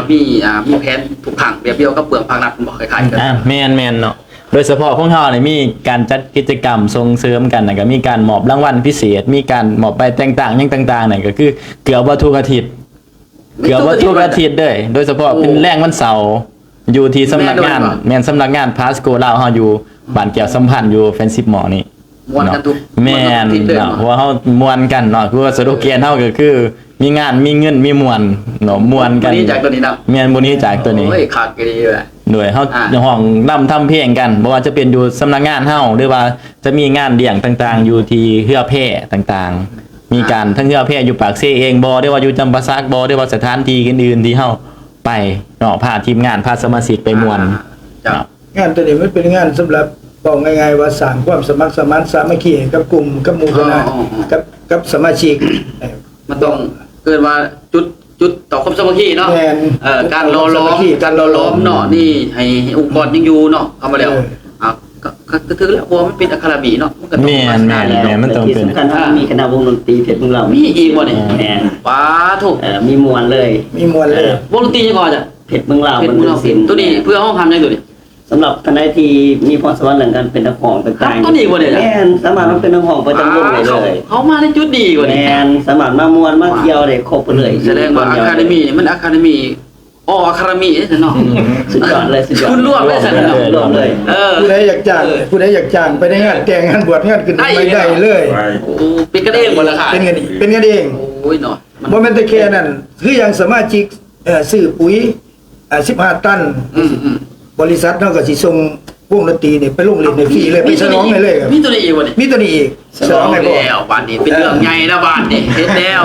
มีแผนทุกครั้งแบบเดียวกับเปลือกภาครัฐบ่คล้ายๆกันแม่นเนาะโดยเฉพาะของเฮานี่มีการจัดกิจกรรมส่งเสริมกันก็มีการมอบรางวัลพิเศษมีการมอบใบต่างๆอย่างต่างๆนั่นก็คือเกือบว่าทุกอาทิตย์เด้อโดยเฉพาะเป็นแรงวันเสาร์อยู่ที่สำนักงานสำนักงานพาสโกลาวเฮาอยู่บ้านแก้วสัมพันธ์อยู่แฟนซิปหมอนี่ม่วนกันทุกแม่นเนาะเพราะว่าเฮาม่วนกันเนาะคือว่าสโลแกนเฮาก็คือมีงานมีเงินมีม่วนเนาะม่วนกันนี่จากตัวนี้เนาะแม่นบ่นี้จากตัวนี้โอ้ยคักดีเว้ยหน่วยเฮาห้องนํทำเพลงกันบ่ว่าจะเป็นอยู่สำนักงานเฮาหรือว่าจะมีงานเลี้ยงต่างๆอยู่ที่เฮือแพต่างๆมีการทั้งเฮือแพอยู่ปากเซ่เองบ่ได้ว่าอยู่จำปาสักบ่ได้ว่าสถานที่อื่นๆที่เฮาไปเนาะพาทีมงานพาสมาชิกไปม่วนงานตัวนี้มันเป็นงานสำหรับบอกง่ายๆว่าสร้างความสมัครสมานสามัคคีกับกลุ่มกับหมู่คณะกับสมาชิกมันต้องเกิดว่าจุดต่อความสามัคคีเนาะการรอล้อมเนาะนี่ให้องค์กรยังอยู่เนาะเอามาแล้วก็ถือแล้วบ่มันเป็นอะคาเดมี่เนาะมันก็ต้องพัฒนาแล้วมันต้องเป็นสำคัญมีคณะวงดนตรีเพชรเมืองเรามีอีกบ่นี่แม่นป้าถูกมีมวลเลยวงดนตรีจังก่อนจ้ะเพชรเมืองเราตัวนี้เพื่อห้องทำจังตัวนี้สำหรับคณะที่มีพรสวรรค์เรื่องการเป็นนักร้องต่างๆตัวนี้บ่ได้แม่นสามารถมาเป็นนักร้องประจำวงได้เลยเขามาในจุดดีกว่านี้แม่นสามารถมามวลมาเที่ยวได้ครบไปเลยแสดงว่าอะคาเดมี่มันอะคาเดมี่อะคาเดมี่เนาะสุดยอดเลยคุณร่วมได้ซั่นเนาะร่วมเลยผู้ใดอยากจ้างไปในงานแต่งงานบวชงานขึ้นไปได้เลยโอ้เป็นกันเองบ่ล่ะค่ะเป็นกันเองโอ้ยเนาะบ่แม่นแต่แค่นั้นคืออย่างสมาชิกซื้อปุ๋ย15 ตันบริษัทเฮาก็สิส่งวงดนตรีนี่ไปลงเล่นในฟรีเลยไปฉลองให้เลยมีตัวนี้อีกบ่นี่มีตัวนี้อีกฉลองให้แล้วบ้านนี้เป็นเรื่องใหญ่นะบ้านนี้เฮ็ดแล้ว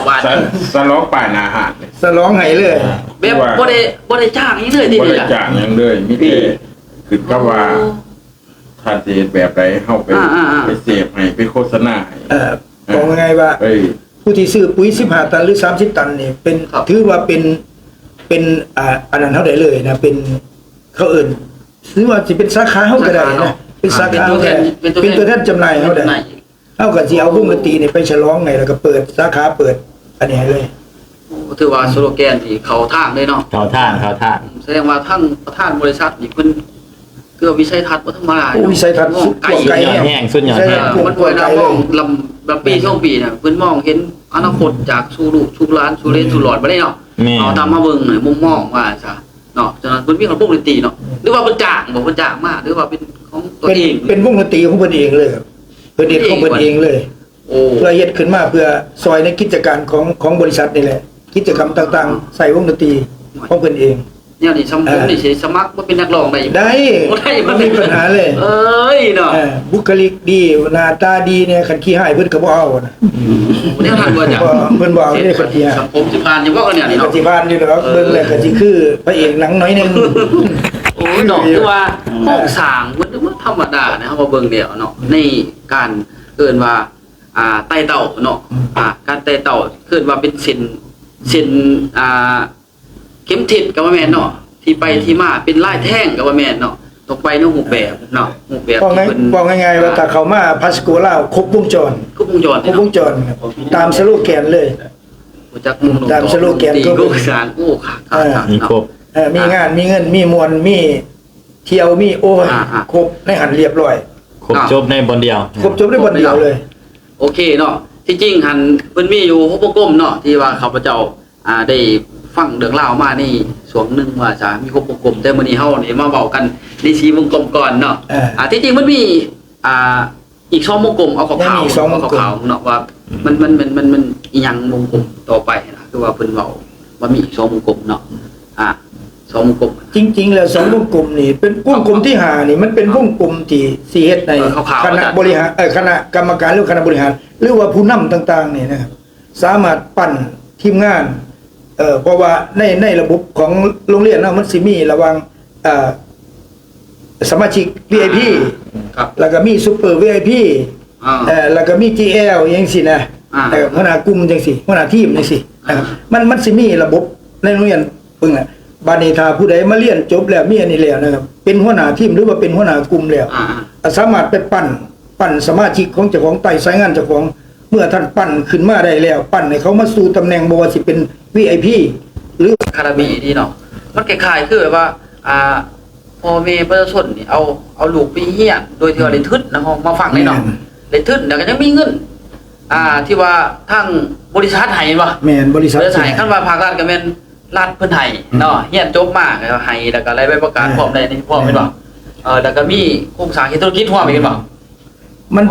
บ้านนี้ฉลองป่านอาหารฉลองให้เลยแบบบ่ได้จ้างอีเลยดิบ่ได้จ้างหยังเลยมีแต่คือก็ว่าถ้าสิเฮ็ดแบบใดเฮาไปเสพให้ไปโฆษณาให้บอกยังไงว่าผู้ที่ซื้อปุ๋ย15 ตันหรือ30 ตันนี่เป็นถือว่าเป็นอันนั้นเท่าใดเลยนะเป็นเขาเอิ้นหรือว่าสิเป็นสาขาเฮาก็ได้นะเป็นสาขาเป็นตัวแทนจำหน่ายเฮาได้เฮาก็สิเอาวงดนตรีนี่ไปฉลองไงแล้วก็เปิดสาขาเปิดอันนี้เลยถือว่าสโลแกนที่เข้าทางเลยเนาะเข้าทางแสดงว่าทั้งประธานบริษัทนี่เพิ่นคือวิสัยทัศน์บ่ธรรมดาวิสัยทัศน์ไกลแห้งสุดยอดมันป่วยนะมองลำปีช่วงปีน่ะเพิ่นมองเห็นอนาคตจากสู่ลูกสู่หลานสู่เลนสู่หลอดบ่ได้เนาะเอาตามมาเบิ่งมุมมองว่าซะเนาะฉะนั้นเพิ่นมีของวงดนตรีเนาะหรือว่าเพิ่นจ้างบ่เพิ่นจ้างมาหรือว่าเป็นของตัวเองเป็นวงดนตรีของเพิ่นเองเลยครับเพิ่นเฮ็ดของเพิ่นเองเลยเพื่อเฮ็ดขึ้นมาเพื่อซอยในกิจการของบริษัทนี่แหละกิจกรรมต่างๆใส่วงดนตรีของเพิ่นเองเนี่ยนี่ผมนี่สิสมัครมาเป็นนักร้องได้อยู่ได้ไม่มีปัญหาเลยเอ้ยเนาะบุคลิกดีหน้าตาดีเนี่ยคันขี้หายเพิ่นก็บ่เอานะเนี่ยท่านบ่จ้ะเพิ่นบ่เอาได้คันขี้หายผมสิผ่านอยู่บ่กันเนี่ยนี่เนาะสิผ่านอยู่ดอกเบิ่งแล้วก็สิคือพระเอกหนังน้อยนึงโอ้ยดอกคือว่าโครงสร้างมันธรรมดานะเฮามาเบิ่งแล้วเนาะในการเอิ้นว่าไต่เต่าเนาะการไต่เต่าคือว่าเป็นเส้นเข็มทิศก็ว่าแม่นเนาะที่ไปที่มาเป็นลายแท่งก็ว่าแม่นเนาะตกไปในรูปแบบเนาะรูปแบบที่เพิ่นบอกง่ายๆว่าถ้าเข้ามาพาสโกลาวครบวงจรตามสโลแกนเลยตามสโลแกนก็ลูกสารโอ้ค่ะมีครบมีงานมีเงินมีมวลมีเที่ยวมีโอ้ยครบในหันเรียบร้อยครบจบในบนเดียวครบจบในบนเดียวเลยโอเคเนาะที่จริงหันเพิ่นมีอยู่6วงกลมเนาะที่ว่าข้าพเจ้าได้ฟังเรื่องราวมานี่ช่วงนึงว่าจะมี6วงกลมแต่มื้อนี้เฮานี่มาเว้ากันใน4วงกลมก่อนเนาะที่จริงมันมีอีก2วงกลมเอาขาวๆเนาะว่ามันอีหยังวงกลมต่อไปนะคือว่าเพิ่นเว้าว่ามีอีก2วงกลมเนาะ2วงกลมจริงๆแล้ว2วงกลมนี่เป็นวงกลมที่5นี่มันเป็นวงกลมที่สิเฮ็ดในคณะบริหารคณะกรรมการหรือคณะบริหารหรือว่าผู้นำต่างๆนี่นะครับสามารถปั้นทีมงานเพราะว่าในระบบของโรงเรียนเนาะมันสิมีระหว่างสมาชิก VIP ครับแล้วก็มีซุปเปอร์ VIP แล้วก็มี GL จังซี่นะหัวหน้ากลุ่มจังซี่หัวหน้าทีมจังซี่นะครับมันสิมีระบบในโรงเรียนเพิ่นน่ะบัดนี้ถ้าผู้ใดมาเรียนจบแล้วมีอันนี้แล้วนะครับเป็นหัวหน้าทีมหรือว่าเป็นหัวหน้ากลุ่มแล้วสามารถไปปั้นสมาชิกของเจ้าของไต่สายงานเจ้าของเมื่อท่านปั้นขึ้นมาได้แล้วปั้นให้เขามาสู่ตำแหน่งบ่ว่าสิเป็น VIP หรือคาราบีดีเนาะมันคล้ายๆคือแบบว่าพ่อแม่ประชาชนนี่เอาลูกไปเฮียนโดยที่ว่าได้ทึดนะฮะมาฟังได้เนาะได้ทึดแล้วก็ยังมีเงินที่ว่าทางบริษัทให้บ่แม่นบริษัทให้คันว่าภาครัฐก็แม่นรัฐเพิ่นให้เนาะเฮียนจบมาก็ให้แล้วก็รายใบประกันพร้อมได้นี่พร้อมแม่นบ่แล้วก็มีโครงสร้างธุรกิจพร้อมอีกแม่นบ่มัน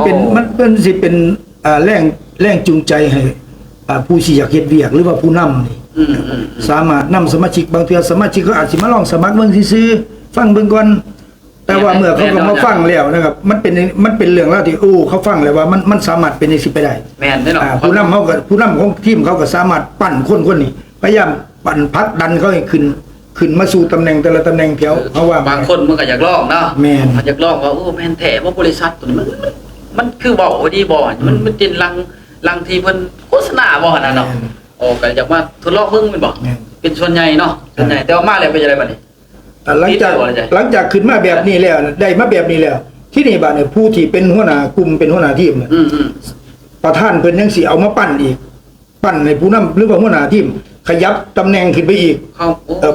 เป็นสิเป็นแรงจูงใจให้ผู้ที่อยากเฮ็ดเวียกหรือว่าผู้นำนี่สามารถนำสมาชิกบางเทื่อสมาชิกก็อาจสิมาลองสมัครเบิ่งซื่อๆฟังเบิ่งก่อนแต่ว่าเมื่อเขาก็มาฟังแล้วนะครับมันเป็นเรื่องแล้วที่เขาฟังแล้วว่ามันสามารถเป็นสิไปได้แม่นเนาะผู้นำของทีมเขาก็สามารถปั้นคนนี้พยายามปั้นผลักดันเขาให้ขึ้นมาสู่ตำแหน่งแต่ละตำแหน่งแถวเพราะว่าบางคนมันก็อยากลองเนาะแม่นอยากลองว่าแม่นแท้ว่าบริษัทตัวนี้มันคือเว้าดีบ่มันเป็นลังที่เพิ่นโฆษณาบ่นั่นเนาะก็อยากมาทดลองเบิ่งแม่นบ่เป็นส่วนใหญ่เนาะส่วนใหญ่แต่ว่ามาแล้วเป็นจังได๋บัดนี้หลังจากขึ้นมาแบบนี้แล้วได้มาแบบนี้แล้วที่นี่บัดนี้ผู้ที่เป็นหัวหน้ากลุ่มเป็นหัวหน้าทีมเนี่ยประธานเพิ่นยังสิเอามาปั้นอีกปั้นให้ผู้นำหรือว่าหัวหน้าทีมขยับตำแหน่งขึ้นไปอีก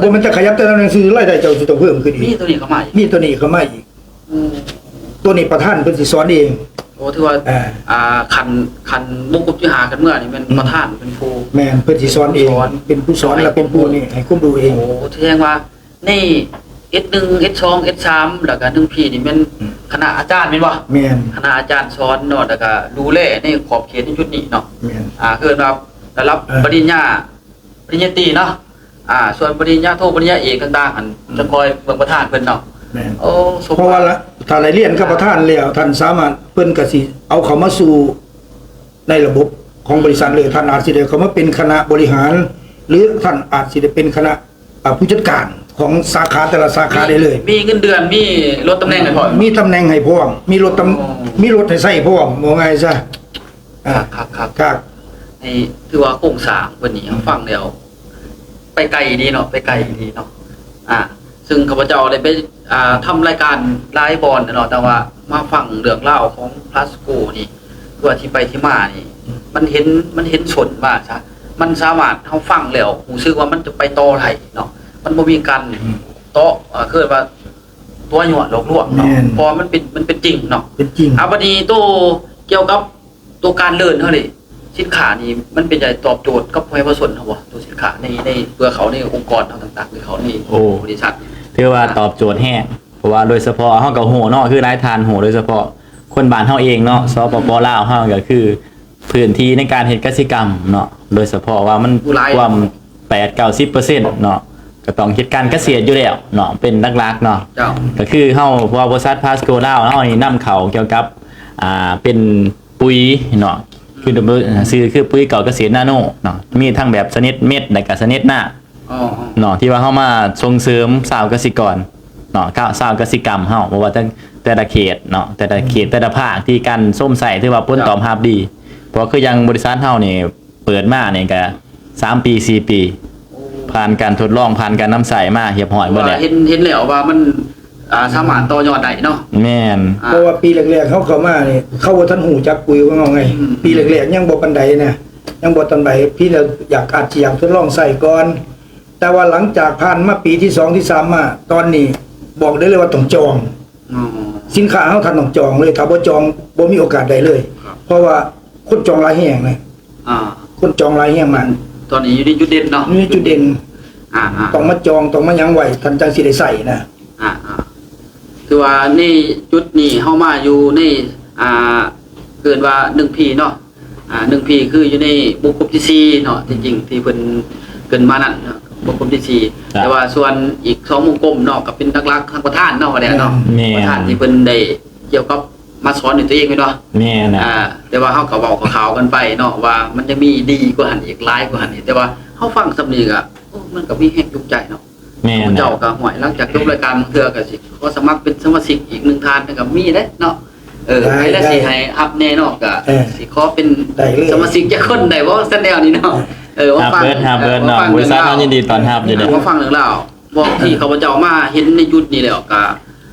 บ่มันจะขยับแต่ตำแหน่งซื้อรายได้เจ้าสิต้องเพิ่มขึ้นอีกมีตัวนี้เข้ามาอีกตัวนี้ประธานเพิ่นสิสอนเองถือว่าคันมงกุฎที่หากันเมื่อนี่มันประธานเป็นผู้แม่นเพิ่นสิสอนเองเป็นผู้สอนแล้วเป็นผู้นี่ให้ความรู้เองแสดงว่านี่ S1 S2 S3 แล้วก็1Pนี่มันคณะอาจารย์แม่นบ่แม่นคณะอาจารย์สอนเนาะแล้วก็ดูแลในขอบเขตในจุดนี้เนาะแม่นคือว่าได้รับปริญญาตรีเนาะส่วนปริญญาโทปริญญาเอกต่างๆอันจะคอยเบิ่งประธานเพิ่นเนาะเพราะว่าถ้าได้เรียนกับประธานแล้วท่านสามารถเพิ่นก็สิเอาเขามาสู่ในระบบของบริษัทเลยท่านอาจสิได้เข้ามาเป็นคณะบริหารหรือท่านอาจสิได้เป็นคณะผู้จัดการของสาขาแต่ละสาขาได้เลยมีเงินเดือนมีลดตำแหน่งให้พร้อมมีตำแหน่งให้พร้อมมีรถให้ใช้พร้อมว่าไงซะครับนี่ถือว่าโครงสร้างวันนี้ฟังแล้วไปไกลดีเนาะซึ่งข้าพเจ้าได้ไปทำรายการไลฟ์บอลเนาะแต่ว่ามาฟังเรื่องเล่าของพลาสโกนี่ตัวที่ไปที่มานี่มันเห็นสนมากซะมันสามารถเฮาฟังแล้วรู้สึกว่ามันจะไปต่อได้เนาะมันบ่มีการโต๊ะคือว่าตัวหยวดหลอกลวงเนาะพอมันเป็นจริงเนาะเป็นจริงบัดนี้ตัวเกี่ยวกับตัวการเดินเฮานี่สินค้านี่มันเป็นใจตอบโจทย์กับผู้ให้ประสบเฮาบ่ตัวสินค้าในเพื่อเขาในองค์กรต่างๆหรือเขาในบริษัทถือว่าตอบโจทย์แห้งเพราะว่าโดยเฉพาะเฮาก็โหเนาะคือหลายทานโหโดยเฉพาะคนบ้านเฮาเองเนาะสปปลาวเฮาก็คือพื้นที่ในการเฮ็ดกสิกรรมเนาะโดยเฉพาะว่ามันความ 8-90% เนาะก็ต้องเฮ็ดการเกษตรอยู่แล้วเนาะเป็นหลักๆเนาะก็คือเฮาเพราะว่าบริษัทพาสโกลาวเฮานี่นำเข้าเกี่ยวกับเป็นปุ๋ยเนาะคือคือปุ๋ยเก่าเกษตรนาโนเนาะมีทั้งแบบชนิดเม็ดและก็ชนิดหน้าเนาะที่ว่าเฮามาส่งเสริมชาวเกษตรกรเนาะชาวเกษตรกรรมเฮาบ่ว่าแต่ละเขตเนาะแต่ละเขตแต่ละภาคที่การส้มใส่ถือว่าผลตอบรับดีเพราะคือยังบริษัทเฮานี่เปิดมานี่ก็3ปี4ปีผ่านการทดลองผ่านการนำใส่มาเรียบร้อยหมดแล้วเห็นแล้วว่ามันสามารถต่อยอดได้เนาะแม่นเพราะว่าปีแรกๆเขาเข้ามานี่เขาบ่ทันหูจักปุ๋ยว่าไงปีแรกๆยังบ่ปานใดนะยังบ่ทันใดพี่เราอาจจะอยากทดลองใส่ก่อนแต่ว่าหลังจากผ่านมาปีที่2ที่3มาตอนนี้บอกได้เลยว่าต้องจองสินค้าเฮาทันต้องจองเลยถ้าบ่จองบ่มีโอกาสได้เลยเพราะว่าคนจองหลายแห่งนะคนจองหลายแห่งมันตอนนี้อยู่ในจุดเด่นเนาะนี่จุดเด่นต้องมาจองต้องมายังไว้ทันจังสิได้ใส่นะคือว่านี่จุดนี้เฮามาอยู่ในเกินว่า 1P เนาะ1P คืออยู่ในบุคคลที่4เนาะจริงๆที่เพิ่นเกินมานั่นเนาะบุคคลที่4แต่ว่าส่วนอีก2วงกลมเนาะก็เป็นหลักๆทางประธานเนาะว่าได้เนาะประธานที่เพิ่นได้เกี่ยวกับมาสอนในตัวเองเนาะแม่นะแต่ว่าเฮาก็เว้าข่าวกันไปเนาะว่ามันจะมีดีกว่าหันอีกหลายกว่าหันแต่ว่าเฮาฟังสำนีก็มันก็มีแฮงจุกใจเนาะแม่เจ้าก็หวยหลังจากจบรายการเทื่อก็สิขอสมัครเป็นสมาชิกอีก1ท่านก็มีเด้เนาะ ให้แล้วสิให้อัพแน่เนาะก็สิขอเป็น ได้เลย สมาชิกจักคนได้บ่ซั่นแนวนี้เนาะว่าฟัง เบิร์ดเนาะบริษัทเฮายินดีต้อนรับอยู่เด้อ มาฟังเรื่องราวบอกที่ข้าพเจ้ามาเห็นในยุคนี้แล้วก็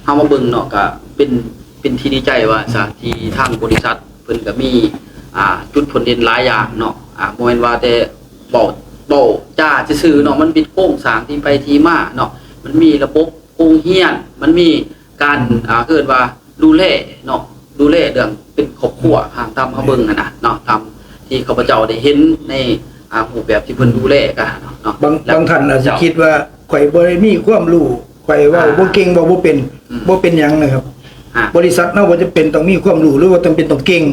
เฮามาเบิ่งเนาะก็เป็นที่ดีใจว่าซะที่ทางบริษัทเพิ่นก็มีจุดผลเด่นหลายอย่างเนาะบ่แม่นว่าแต่เว้าจ้าซื่อๆเนาะมันเป็นโครงสร้างที่ไปที่มาเนาะมันมีระบบโรงเรียนมันมีการเกิดว่าดูแลเนาะดูแลเรื่องเป็นครอบครัวทางตามเฮาเบิ่งนะเนาะตามที่ข้าพเจ้าได้เห็นในรูปแบบที่เพิ่นดูแลกันเนาะ บางท่านอาจจะคิดว่าข่อยบ่ได้มีความรู้ข่อยเว้าบ่เก่งบ่เป็นบ่เป็นหยังนะครับ บริษัทเฮาบ่จะเป็นต้องมีความรู้หรือว่าต้องเป็นต้องเก่ง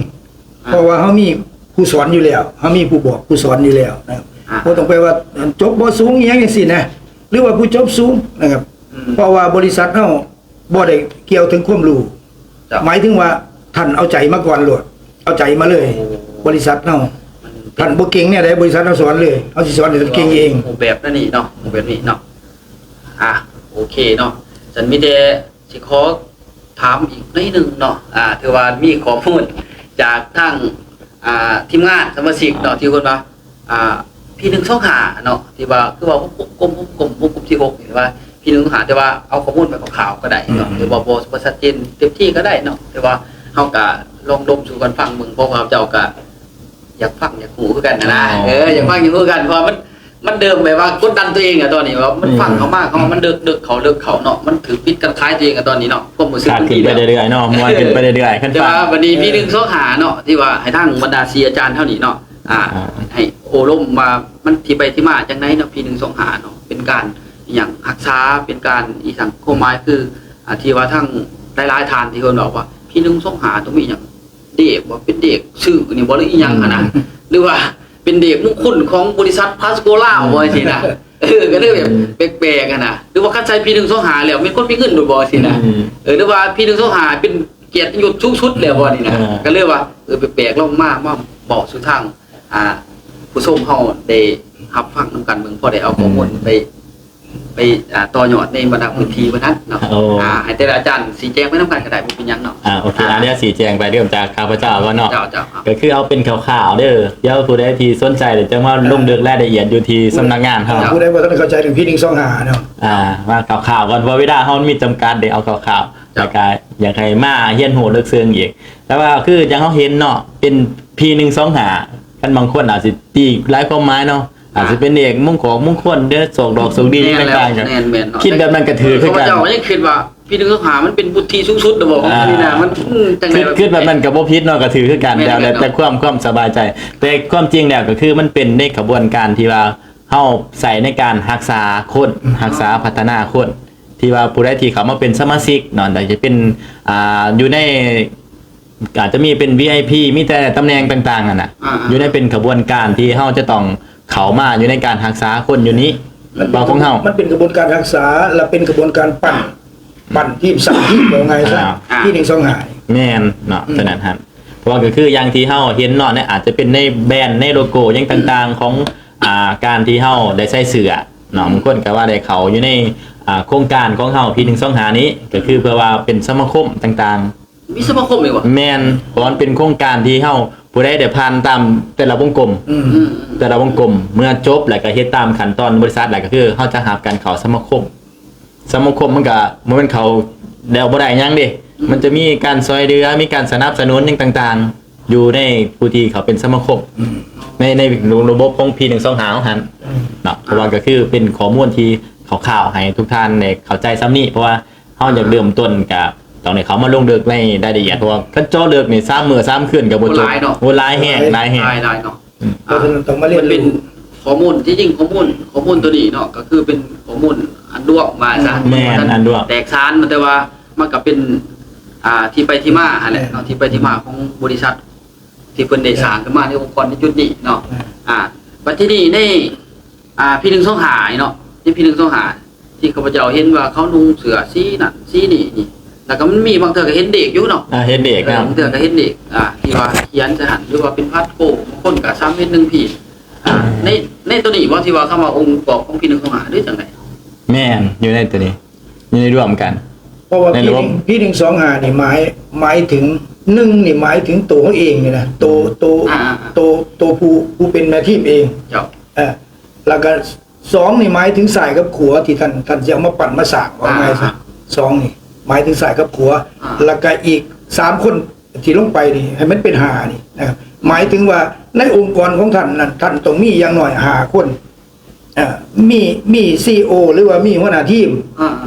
เพราะว่าเฮามีผู้สอนอยู่แล้วเฮามีผู้บอกผู้สอนอยู่แล้วนะครับบ่ต้องไปว่าจบบ่สูงอีหยังจังซี่นะหรือว่าผู้จบสูงนะครับเพราะว่าบริษัทเฮาบ่ได้เกี่ยวถึงความรู้หมายถึงว่าท่านเอาใจมาก่อนโลดเอาใจมาเลย บริษัทเฮาท่านบ่เก่งเนี่ยได้บริษัทเฮาสอนเลยเฮาสิสอนให้ท่านเก่งเอง แบบนั้นนี่เนาะแบบนี้เนาะโอเคเนาะฉันมีแต่สิขอถามอีกนิดนึงเนาะถือว่ามีข้อมูลจากทางทีมงานสมาชิกเนาะที่คนว่าพี่125เนาะที่ว่าคือว่ากลมที่6นี่ว่าพี่125แต่ว่าเอาข้อมูลไปข่าวๆก็ได้เนาะหรือว่าบ่ชัดเจนเต็มที่ก็ได้เนาะแต่ว่าเฮาก็ลองดมสู่กันฟังมึงเพราะว่าเจ้าก็อยากฟังอยากหูคือกันนะอยากฟังอยากหูกันเพราะมันเดิมแบบว่ากดดันตัวเองอะตอนนี้ว่ามันฟังเขามากเขามันเดึกเขาเนาะมันถือปิดกันคล้ายตัวเองอะตอนนี้เนาะความรู้สึก ขาดขึ้นไปเรื่อยๆเนาะมวยขึ้นไปเรื่อยๆขั้น แต่ ฟ้า ว่าวันนี้พี่125เนาะที่ว่าให้ทางบรรดาศิษย์อาจารย์เท่านี้เนาะให้โอลมมามันที่ไปที่มาจังไดเนาะพี่125เนาะเป็นการอย่างรักษาเป็นการอีสังคมหมายคือที่ว่าทั้งหลายๆทานที่คนบอกว่าพี่125ต้องมีอย่างเด็กว่าเป็นเด็กชื่อนี่บ่หรืออีหยังนะหรือว่าเป็นเด็กมุขคุณของบริษัทพาสโกล่าบ่สินะก็เลยแบบแปลกๆนะหรือว่าคันใช้พี่125แล้วมีคนมีเงินบ่สินะหรือว่าพี่125เป็นเกียรติยศสูงสุดแล้วบ่นี่นะก็เลยว่าแปลกๆลงมาบอกสู่ทางผู้ชมเฮาได้รับฟังนำกันเบิ่งพอได้เอาข้อมูลไปต่อยอดในบรรดาพื้นที่วันนั้นเนาะให้แต่ละอาจารย์สีแจงไปนำกันก็ได้บ่เป็นหยังเนาะโอเคอันนี้สีแจงไปเริ่มจากข้าพเจ้าว่าเนาะ เจ้าก็คือเอาเป็นข่าวๆเด้อเดี๋ยวผู้ใดที่สนใจเดี๋ยวจะมาลงลึกรายละเอียดอยู่ที่สำนักงานเฮา ผู้ใดบ่ทันเข้าใจถึงพี่125เนาะว่าข่าวๆก่อนเพราะเวลาเฮามีจำกัดเดี๋ยวเอาข่าวๆแล้วก็อยากให้มาเฮียนโหดลึกซึ้งอีกแต่ว่าคืออย่างเฮาเห็นเนาะเป็นP125คันบางคนอาจสิตีหลายความหมายเนาะอาจจะเป็นเอกมงคลเด้อโศกดอกโศกดีต่างๆคิดแบบนั้นก็ถือคือกัน เจ้ายังคิดว่าพี่125มันเป็นบุตรีสูงสุดระบอกนี่นะมันจังได๋ คิดแบบนั้นก็บ่ผิดเนาะก็ถือคือกันแต่ความสบายใจแต่ความจริงแล้วก็คือมันเป็นในกระบวนการที่ว่าเฮาใส่ในการรักษาคนรักษาพัฒนาคนที่ว่าผู้ใดที่เขามาเป็นสมาชิกเนาะแต่จะเป็นอยู่ในอาจจะมีเป็น VIP มีแต่ตำแหน่งต่างๆน่ะอยู่ในเป็นกระบวนการที่เฮาจะต้องเข้ามาอยู่ในการรักษาคนอยู่นี้บางของเฮามันเป็นกระบวนการรักษาและเป็นกระบวนการปั่นทีมสั่งทีมว่าไงซะพี่125แม่นเนาะฉะนั้นฮะเพราะว่าก็คืออย่างที่เฮาเห็นเนาะเนี่ยอาจจะเป็นในแบรนด์ในโลโก้อย่างต่างๆของการที่เฮาได้ใส่เสื้อเนาะบางคนก็ว่าได้เข้าอยู่ในโครงการของเฮาP125นี้ก็คือเพื่อว่าเป็นสมาคมต่างๆมีสมาคมอีกว่ะแม่นเพราะมันเป็นโครงการที่เฮาผู้ใดได้ผ่านตามแต่ละวงกลมเมื่อจบแล้วก็เฮ็ดตามขั้นตอนบริษัทแล้วก็คือเฮาจะหากันเข้าสมาคมมันก็บ่แม่นเขาแล้วบ่ได้หยังเด้มันจะมีการซอยเรือมีการสนับสนุนอย่างต่างๆอยู่ในผู้ที่เขาเป็นสมาคมในระบบของP125หั่นเนาะเพราะว่าก็คือเป็นข้อมูลที่ข่าวๆให้ทุกท่านได้เข้าใจซ้ำนี้เพราะว่าเฮาอยากเริ่มต้นกับตอนนี้เขามาลงเลือกในรายละเอียดเพราะว่าคันจ่อเลือกนี่3มื้อ3คืนก็บ่จบโหลายแฮงหลายเนาะเพราะฉะนั้นต้องมาเรียนรู้ข้อมูลที่จริงข้อมูลตัวนี้เนาะก็คือเป็นข้อมูลอันดวงมาซะแม่นอันดวงแตกฉานมันแต่ว่ามันก็เป็นที่ไปที่มาหั่นแหละเนาะที่ไปที่มาของบริษัทที่เพิ่นได้สร้างขึ้นมาในองค์กรในจุดนี้เนาะบัดทีนี้ในP125เนาะที่P125ที่ข้าพเจ้าเห็นว่าเขานุ่งเสื้อสีนั่นสีนี่แล้วก็มันมีบางเทื่อก็เห็นเด็กอยู่เนาะเห็นเด็กครับบางเทื่อก็เห็นเด็กที่ว่าเขียนจะหันหรือว่าเป็นพัดโกบางคนก็3เม็ด1ผีในตัวนี้ว่าที่ว่าเข้ามาองค์ประกอบของP125ด้วยจังได๋แม่นอยู่ในตัวนี้อยู่ในร่วมกันเพราะว่าพี่125นี่หมายถึง หนึ่งนี่หมายถึงตัวเขาเองนี่นะตัวผู้เป็นแม่ทีมเอง เจ้า แล้วก็สองนี่หมายถึงสายกับขัวที่ท่านจะเอามาปั่นมาสร้างว่าไงซะสองนี่หมายถึงสายกับขัวแล้วก็อีก3คนที่ลงไปนี่ให้มันเป็น5นี่นะครับหมายถึงว่าในองค์กรของท่านนั้นท่านต้องมีอย่างน้อย5คนมีCEO หรือว่ามีหัวหน้าทีม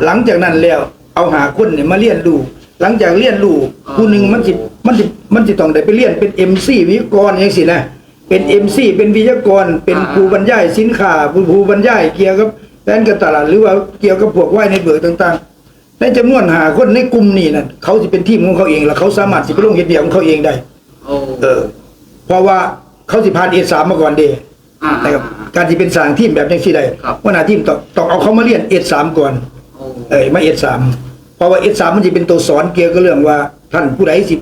หลังจากนั้นแล้วเอา5คนเนี่ยมาเรียนรู้หลังจากเรียนรู้ผู้หนึ่งมันสิต้องได้ไปเรียนเป็น MC วิทยากรอย่างสินะเป็น MC เป็นวิทยากรเป็นผู้บรรยายสินค้าผู้บรรยายเกี่ยวกับการตลาดหรือว่าเกี่ยวกับพวกไว้ในเบิกต่างๆในจำนวน5คนในกลุ่มนี้นั่นเขาสิเป็นทีมของเขาเองแล้วเขาสามารถสิไปลงเฮ็ดเวียกของเขาเองได้เพราะว่าเขาสิผ่าน A3 มาก่อนเด้นะครับการที่เป็นสร้างทีมแบบจังซี่ได้หัวหน้าทีมต้องเอาเขามาเรียน A3 ก่อนมา A3 เพราะว่า S3 มันจะเป็นตัวสอนเกี่ยวกับเรื่องว่าท่านผู้ใดสิ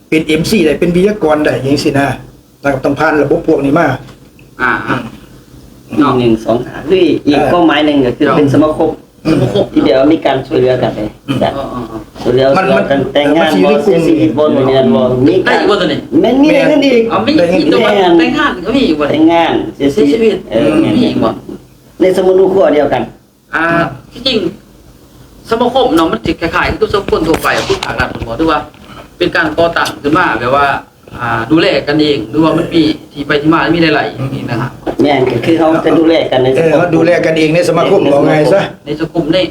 เป็น MC ได้เป็นวิทยากรได้อย่างสินะแล้วก็ต้องผ่านระบบพวกนี้มา1 2 3คืออีกเป้าหมายหนึ่งก็คือเป็นสมาคมที่เดียวมีการช่วยเหลือกันเลยช่วยเหลือกันแต่งงานบ่เสียชีวิตบ่เรียนบ่มีการมันมีเงินอีกมีตัวแต่งงานก็มีบ่แต่งงานเสียชีวิตมีบ่ในสมุนครัวเดียวกันที่จริงสมาคมเนาะมันสิคล้ายๆทุกสกุลทั่วไปทุกภาครัฐผมบอกด้วยว่าเป็นการก่อตั้งขึ้นมาแบบว่าดูแลกันเองหรือว่ามันมีที่ไปที่มามีหลายๆอย่างนี้นะครับแม่นก็คือเขาจะดูแลกันในเขาดูแลกันเองในสมาคมว่าไงซะในสกุลได้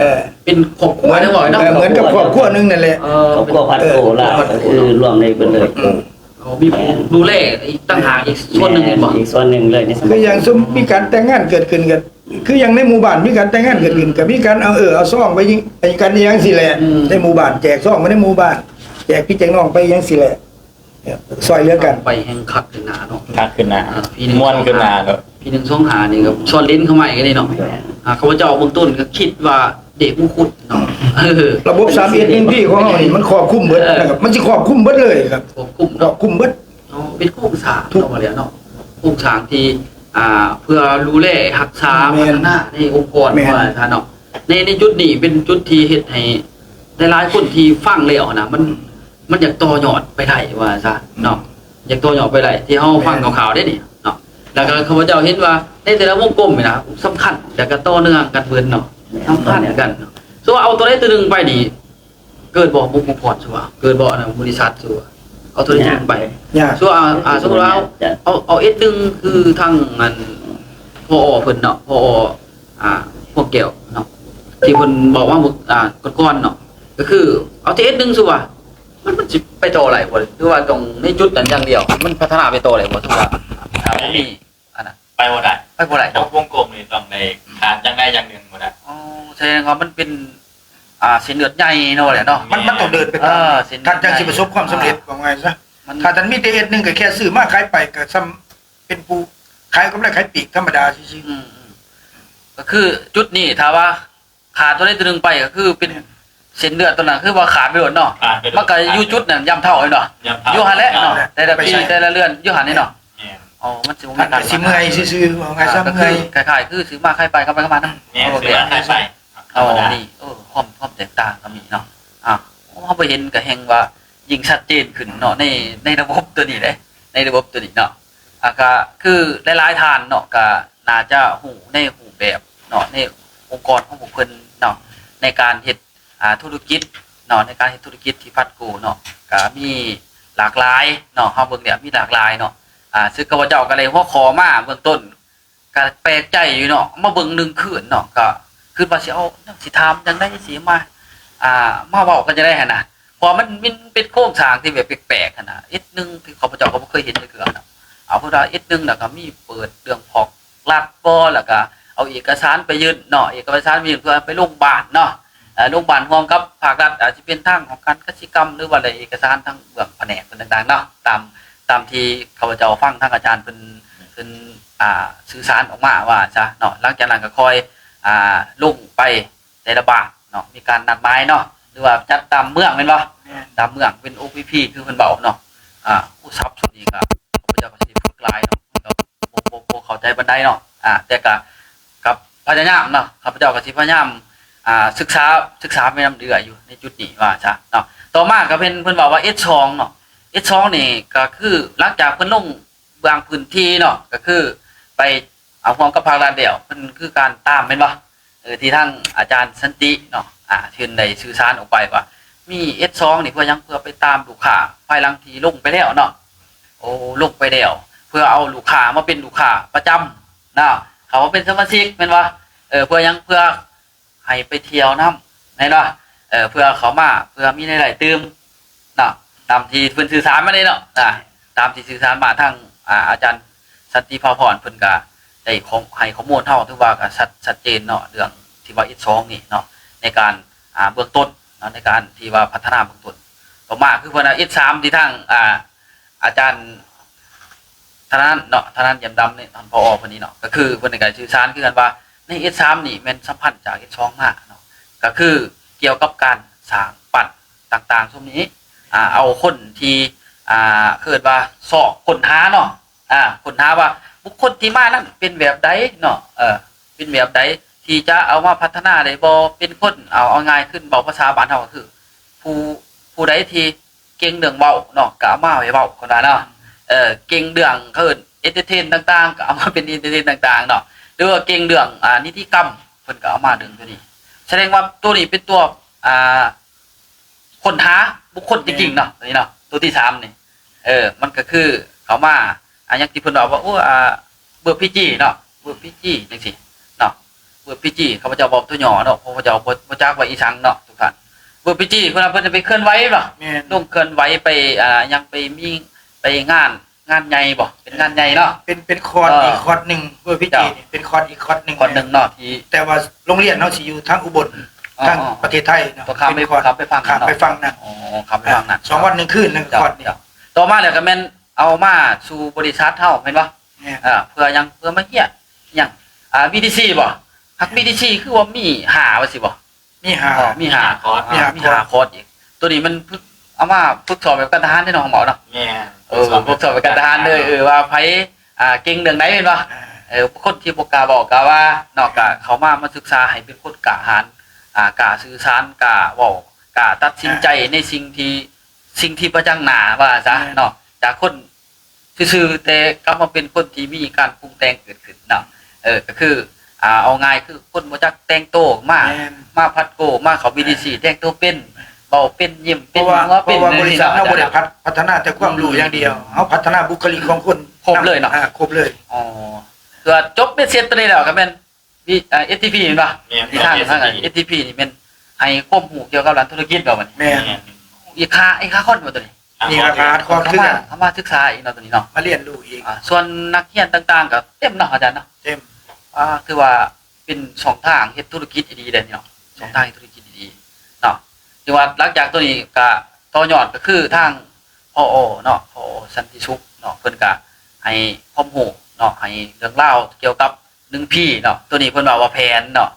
เป็นครอบครัวได้บ่อยเนาะเหมือนกับครอบครัวนึงนั่นแหละครอบครัวพัดโตล่ะคือรวมในเบิดเลยมีดูแลอีกต่างหากอีกส่วนนึงบ่อีกส่วนนึงเลยในสมาคมคืออย่างสมมีการแต่งงานเกิดขึ้นกันคืออย่างในหมู่บ้านมีการแต่งงานเกิดขึ้นกับมีการเอาซองไปยิงไอ้กันอย่างสิแหละในหมู่บ้านแจกซองมาในหมู่บ้านแจกพี่แจกน้องไปอย่างสิแหละซอยเหลือกันไปแห่งคักขึ้นหน้าเนาะคักขึ้นหน้าม่วนขึ้นหน้าเนาะพี่1 2 5นี่ก็ซ้อนลิ้นเข้ามาอีกนี่เนาะเขาเจ้าเบื้องต้นก็คิดว่าเด็กผู้คุดเนาะระบบ3 SNP ของเรานี่มันครอบคลุมเบิดนะครับมันสิครอบคลุมเบิดเลยครับครอบคลุมเบิดเป็นโครงสร้างเนาะว่าแล้วเนาะโครงสร้างที่เพื่อรู้แลรักษาพัฒนาในองค์กรว่าท่านเนาะในจุดนี้เป็นจุดที่เฮ็ดให้หลายๆคนที่ฟังแล้วนะมันอยากต่อยอดไปได้ว่าซะเนาะอยากต่อยอดไปได้ที่เฮาฟังข่าวๆได้นี่เนาะแล้วก็ข้าพเจ้าเห็นว่าในแต่ละวงกลมนี่นะสำคัญอยากจะต่อเนื่องกันเพิ่นเนาะสำคัญกันส่วนเอาตัวใดตัวนึงไปนี่เกิดบ่องค์กรซั่วเกิดบ่นะบริษัทซั่วเอาตัวนี้ไปส่วนสมมุติว่าเอาS1คือทางมันพอเพิ่นเนาะพอพวกเกี่ยวเนาะที่เพิ่นบอกว่าก่อนเนาะก็คือเอาที่S1ซั่วมันสิไปต่ออะไรบ่หรือว่าตรงในจุดนั้นอย่างเดียวมันพัฒนาไปต่ออะไรบ่ซั่วมีอันนั้นไปบ่ได้วงกลมนี่ต้องในขาดอย่างใดอย่างหนึ่งบ่ได้แสดงว่ามันเป็นเส้นเลือดใหญ่เนาะแหละเนาะมันต้องเดินไปท่านจังสิประสบความสำเร็จว่าไงซะถ้าท่านมีแต่S1ก็แค่ซื้อมาขายไปก็ซ้ำเป็นผู้ขายกำไรขายปีกธรรมดาซื่อๆก็คือจุดนี้ถ้าว่าขาดตัวใดตัวนึงไปก็คือเป็นเส้นเลือดตัวนั้นคือว่าขาดไปหมดเนาะมันก็อยู่จุดนั้นย่ำเท่าเลยเนาะอยู่หั่นแหละเนาะแต่ละปีแต่ละเรือนอยู่หั่นนี่เนาะมันสิบ่มีการสิเมื่อยซื่อๆว่าไงซะเมื่อยคล้ายๆคือซื้อมาขายไปเข้าไปเข้ามาเนาะโอเคขายไปนี่ความแตกต่างก็มีเนาะเฮาไปเห็นก็แฮงว่ายิ่งชัดเจนขึ้นเนาะในระบบตัวนี้เลยในระบบตัวนี้เนาะก็คือหลายๆท่านเนาะก็น่าจะฮู้ในรูปแบบเนาะในองค์กรของพวกเพิ่นเนาะในการเฮ็ดธุรกิจเนาะในการเฮ็ดธุรกิจที่พัดกูเนาะก็มีหลากหลายเนาะเฮาเบิ่งเนี่ยมีหลากหลายเนาะซึ่งข้าพเจ้าก็เลยหัวข้อมาเบื้องต้นก็แปลกใจอยู่เนาะมาเบิ่ง1คืนเนาะก็คือว่าสิเอาสิถามจังได๋สิมาเว้ากันจะได้หั่นน่ะเพราะมันเป็นโครงสร้างที่แบบแปลกๆหั่นน่ะS1ที่ข้าพเจ้าก็บ่เคยเห็นจักเทื่อเนาะเอาเพราะว่า S1 แล้วก็มีเปิดเรื่องพอกลัดบ่แล้วก็เอาเอกสารไปยื่นเนาะเอกสารไปยื่นเพื่อไปโรงพยาบาลเนาะโรงพยาบาลร่วมกับภาครัฐอาจจะเป็นทางของการกสิกรรมหรือว่าอะไรเอกสารทางเบื้องแผนกต่างๆเนาะตามที่ข้าพเจ้าฟังทางอาจารย์เป็นสื่อสารออกมาว่าจ้ะเนาะหลังจากนั้นก็ค่อยลงไปแต่ละบ้านเนาะมีการนัดหมายเนาะหรือว่าจัดตามเมืองแม่นบ่ตามเมืองเป็น OPP คือเพิ่นเว้าเนาะผู้ทรัพย์ส่วนนี้ก็ข้าพเจ้าก็สิฝึกหลายเนาะก็บ่เข้าใจปานใดเนาะแต่ก็กับพยายามเนาะข้าพเจ้าก็สิพยายามศึกษาไปนำเรื่อยอยู่ในจุดนี้ว่าจ้ะเนาะต่อมาก็เพิ่นเว้าว่าS2 เนาะ S2 นี่ก็คือหลังจากเพิ่นลงบางพื้นที่เนาะก็คือไปเอาความกับภาครัฐเดียวเพิ่นคือการตามแม่นบ่ที่ทางอาจารย์สันติเนาะเพิ่นได้สื่อสารออกไปว่ามี S2 นี่เพื่อยังเพื่อไปตามลูกค้าภายหลังที่ลงไปแล้วเนาะโอ้ลงไปแล้วเพื่อเอาลูกค้ามาเป็นลูกค้าประจำนะเขามาเป็นสมาชิกแม่นบ่เพื่อยังเพื่อให้ไปเที่ยวนำแม่นบ่เพื่อเขามาเพื่อมีหลายๆตื่มเนาะตามที่เพิ่นสื่อสารมาเลยเนาะตามที่สื่อสารมาทางอาจารย์สันติภาพรเพิ่นก็ได้ให้ข้อมูลเฮาถือว่าก็ชัดเจนเนาะเรื่องที่ว่า S2 นี่เนาะในการเบื้องต้นเนาะในการที่ว่าพัฒนาเบื้องต้นต่อมาคือเพิ่นS3 ที่ทางอาจารย์ธนันเนาะธนันเยี่ยมดำนี่ท่านผอเพิ่นนี่เนาะก็คือเพิ่นก็สื่อสารคือกันว่าใน S3 นี่แม่นสัมพันธ์จาก S2 มาเนาะก็คือเกี่ยวกับการสร้างปั่นต่างๆช่วงนี้เอาคนที่เกิดว่าสอบค้นหาเนาะค้นหาว่าบุคคลที่มานั้นเป็นแบบใดเนาะเป็นแบบใดที่จะเอามาพัฒนาได้บ่เป็นคนเอาง่ายขึ้นเว้าภาษาบ้านเฮาก็คือผู้ใดที่เก่งเรื่องเว้าเนาะก็เอามาให้เว้าคนว่าเนาะเก่งเรื่องเอิ้นเอนเตอร์เทนต่างๆก็เอามาเป็นเอนเตอร์เทนต่างๆเนาะหรือว่าเก่งเรื่องนิติกรรมเพิ่นก็เอามาเรื่องตัวนี้แสดงว่าตัวนี้เป็นตัวค้นหาบุคคลจริงๆเนาะตัวนี้เนาะตัวที่3นี่มันก็คือเขามาอย่างที่เพิ่นบอกว่าโอ้เบอร์พีจีเนาะเบอร์พีจีจังซี่เนาะเบอร์พีจีเขาพเจ้าบอกตัวย่อเนาะเขาพเจ้าบ่จักว่าอีสังเนาะทุกท่านเบอร์พีจีเพิ่นจะไปเคลื่อนไหวเนาะลงเคลื่อนไหวไปยังไปมีไปงานใหญ่บ่เป็นงานใหญ่เนาะเป็นคอร์สอีกคอร์สนึงเบอร์พีจีนี่เป็นคอร์สอีกคอร์สนึงเนาะที่แต่ว่าโรงเรียนเฮาสิอยู่ทางอุบลทางประเทศไทยเนาะต้องขับไปฟังนั่นขับไปฟังนั่น2วัน1คืนนึงคอร์สนี่ต่อมาแล้วก็แม่นเอามาสู่บริษัทเฮาแม่นบ่เพื่อยังเพื่อมาเฮียหยังBTC บ่ฮัก BTC คือว่ามี5ว่าสิบ่มี5คอร์สอีกตัวนี้มันเอามาฝึกสอบแบบการทหารได้เนาะของหมอเนาะฝึกสอบแบบการทหารเลยว่าไผเก่งเรื่องไหนแม่นบ่คนที่บ่กล้าบอกก็ว่านอกจากเขามาศึกษาให้เป็นคนกล้าหาญกล้าสื่อสารกล้าเว้ากล้าตัดสินใจในสิ่งที่ประจังหน้าว่าซะเนาะจากคนซื่อๆแต่กลับมาเป็นคนที่มีการปรุงแต่งเกิดขึ้นเนาะก็คือเอาง่ายคือคนบ่จักแต่งโตมาพัดโกมาเขา BDC แต่งโตเป็นเบาเป็นยิ้มเป็นหัวเป็นบริษัทเฮาบ่ได้พัฒนาแต่ความรู้อย่างเดียวเฮาพัฒนาบุคลิกของคนครบเลยเนาะครบเลยคือจบเป็นเสร็จตัวนี้แล้วก็แม่นSTP เห็นป่ะที่ทางSTP นี่แม่นให้ความรู้เกี่ยวกับด้านธุรกิจแบบนี้แม่นอีกค่าคนบ่ตัวนี้นี่ราคาคอร์สเข้ามาศึกษาอีกเนาะตัวนี้เนาะมาเรียนรู้อีกส่วนนักเรียนต่างๆก็เต็มเนาะอาจารย์เนาะเต็มคือว่าเป็นช่องทางเฮ็ดธุรกิจดีๆเด้เนาะช่องทางเฮ็ดธุรกิจดีๆเนาะจังว่าหลังจากตัวนี้ก็ต่อยอดก็คือทางผอเนาะผอสันติสุขเนาะเพิ่นก็ให้ความรู้เนาะให้เรื่องราวเกี่ยวกับ1Pเนาะตัวนี้เพิ่นว่าแผนเนาะ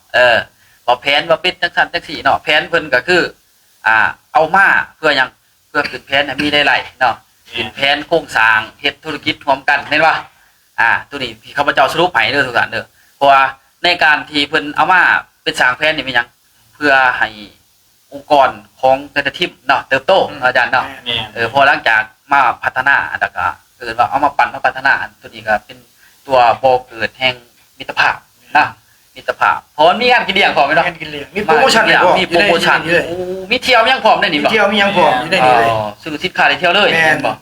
ว่าแผนว่าเป็นจังซั่นจังซี่เนาะแผนเพิ่นก็คือเอามาเพื่อหยังเพื่อขึ้นแผนให้มีหลายๆเนาะขึ้นแผนโครงสร้างเฮ็ดธุรกิจร่วมกันแม่นบ่ตัวนี้ที่ข้าพเจ้าสรุปให้เด้อทุกท่านเด้อเพราะว่าในการที่เพิ่นเอามาเป็นสร้างแผนนี่เป็นหยังเพื่อให้องค์กรของแต่ละทีมเนาะเติบโตอาจารย์เนาะพอหลังจากมาพัฒนาแล้วก็เกิดว่าเอามาปั่นมาพัฒนาตัวนี้ก็เป็นตัวบ่เกิดแห่งมิตรภาพนะมิตรภาพเพราะมีงานกินเลี้ยงพร้อมมั้ยเนาะมีโปรโมชั่นมีโปรโมชั่นมีเที่ยวยังพร้อมได้นี่บ่มีเที่ยวมียังพร้อมอยู่ได้นี่เลยซื้อสินค้าได้เที่ยวเลยแม่นบ่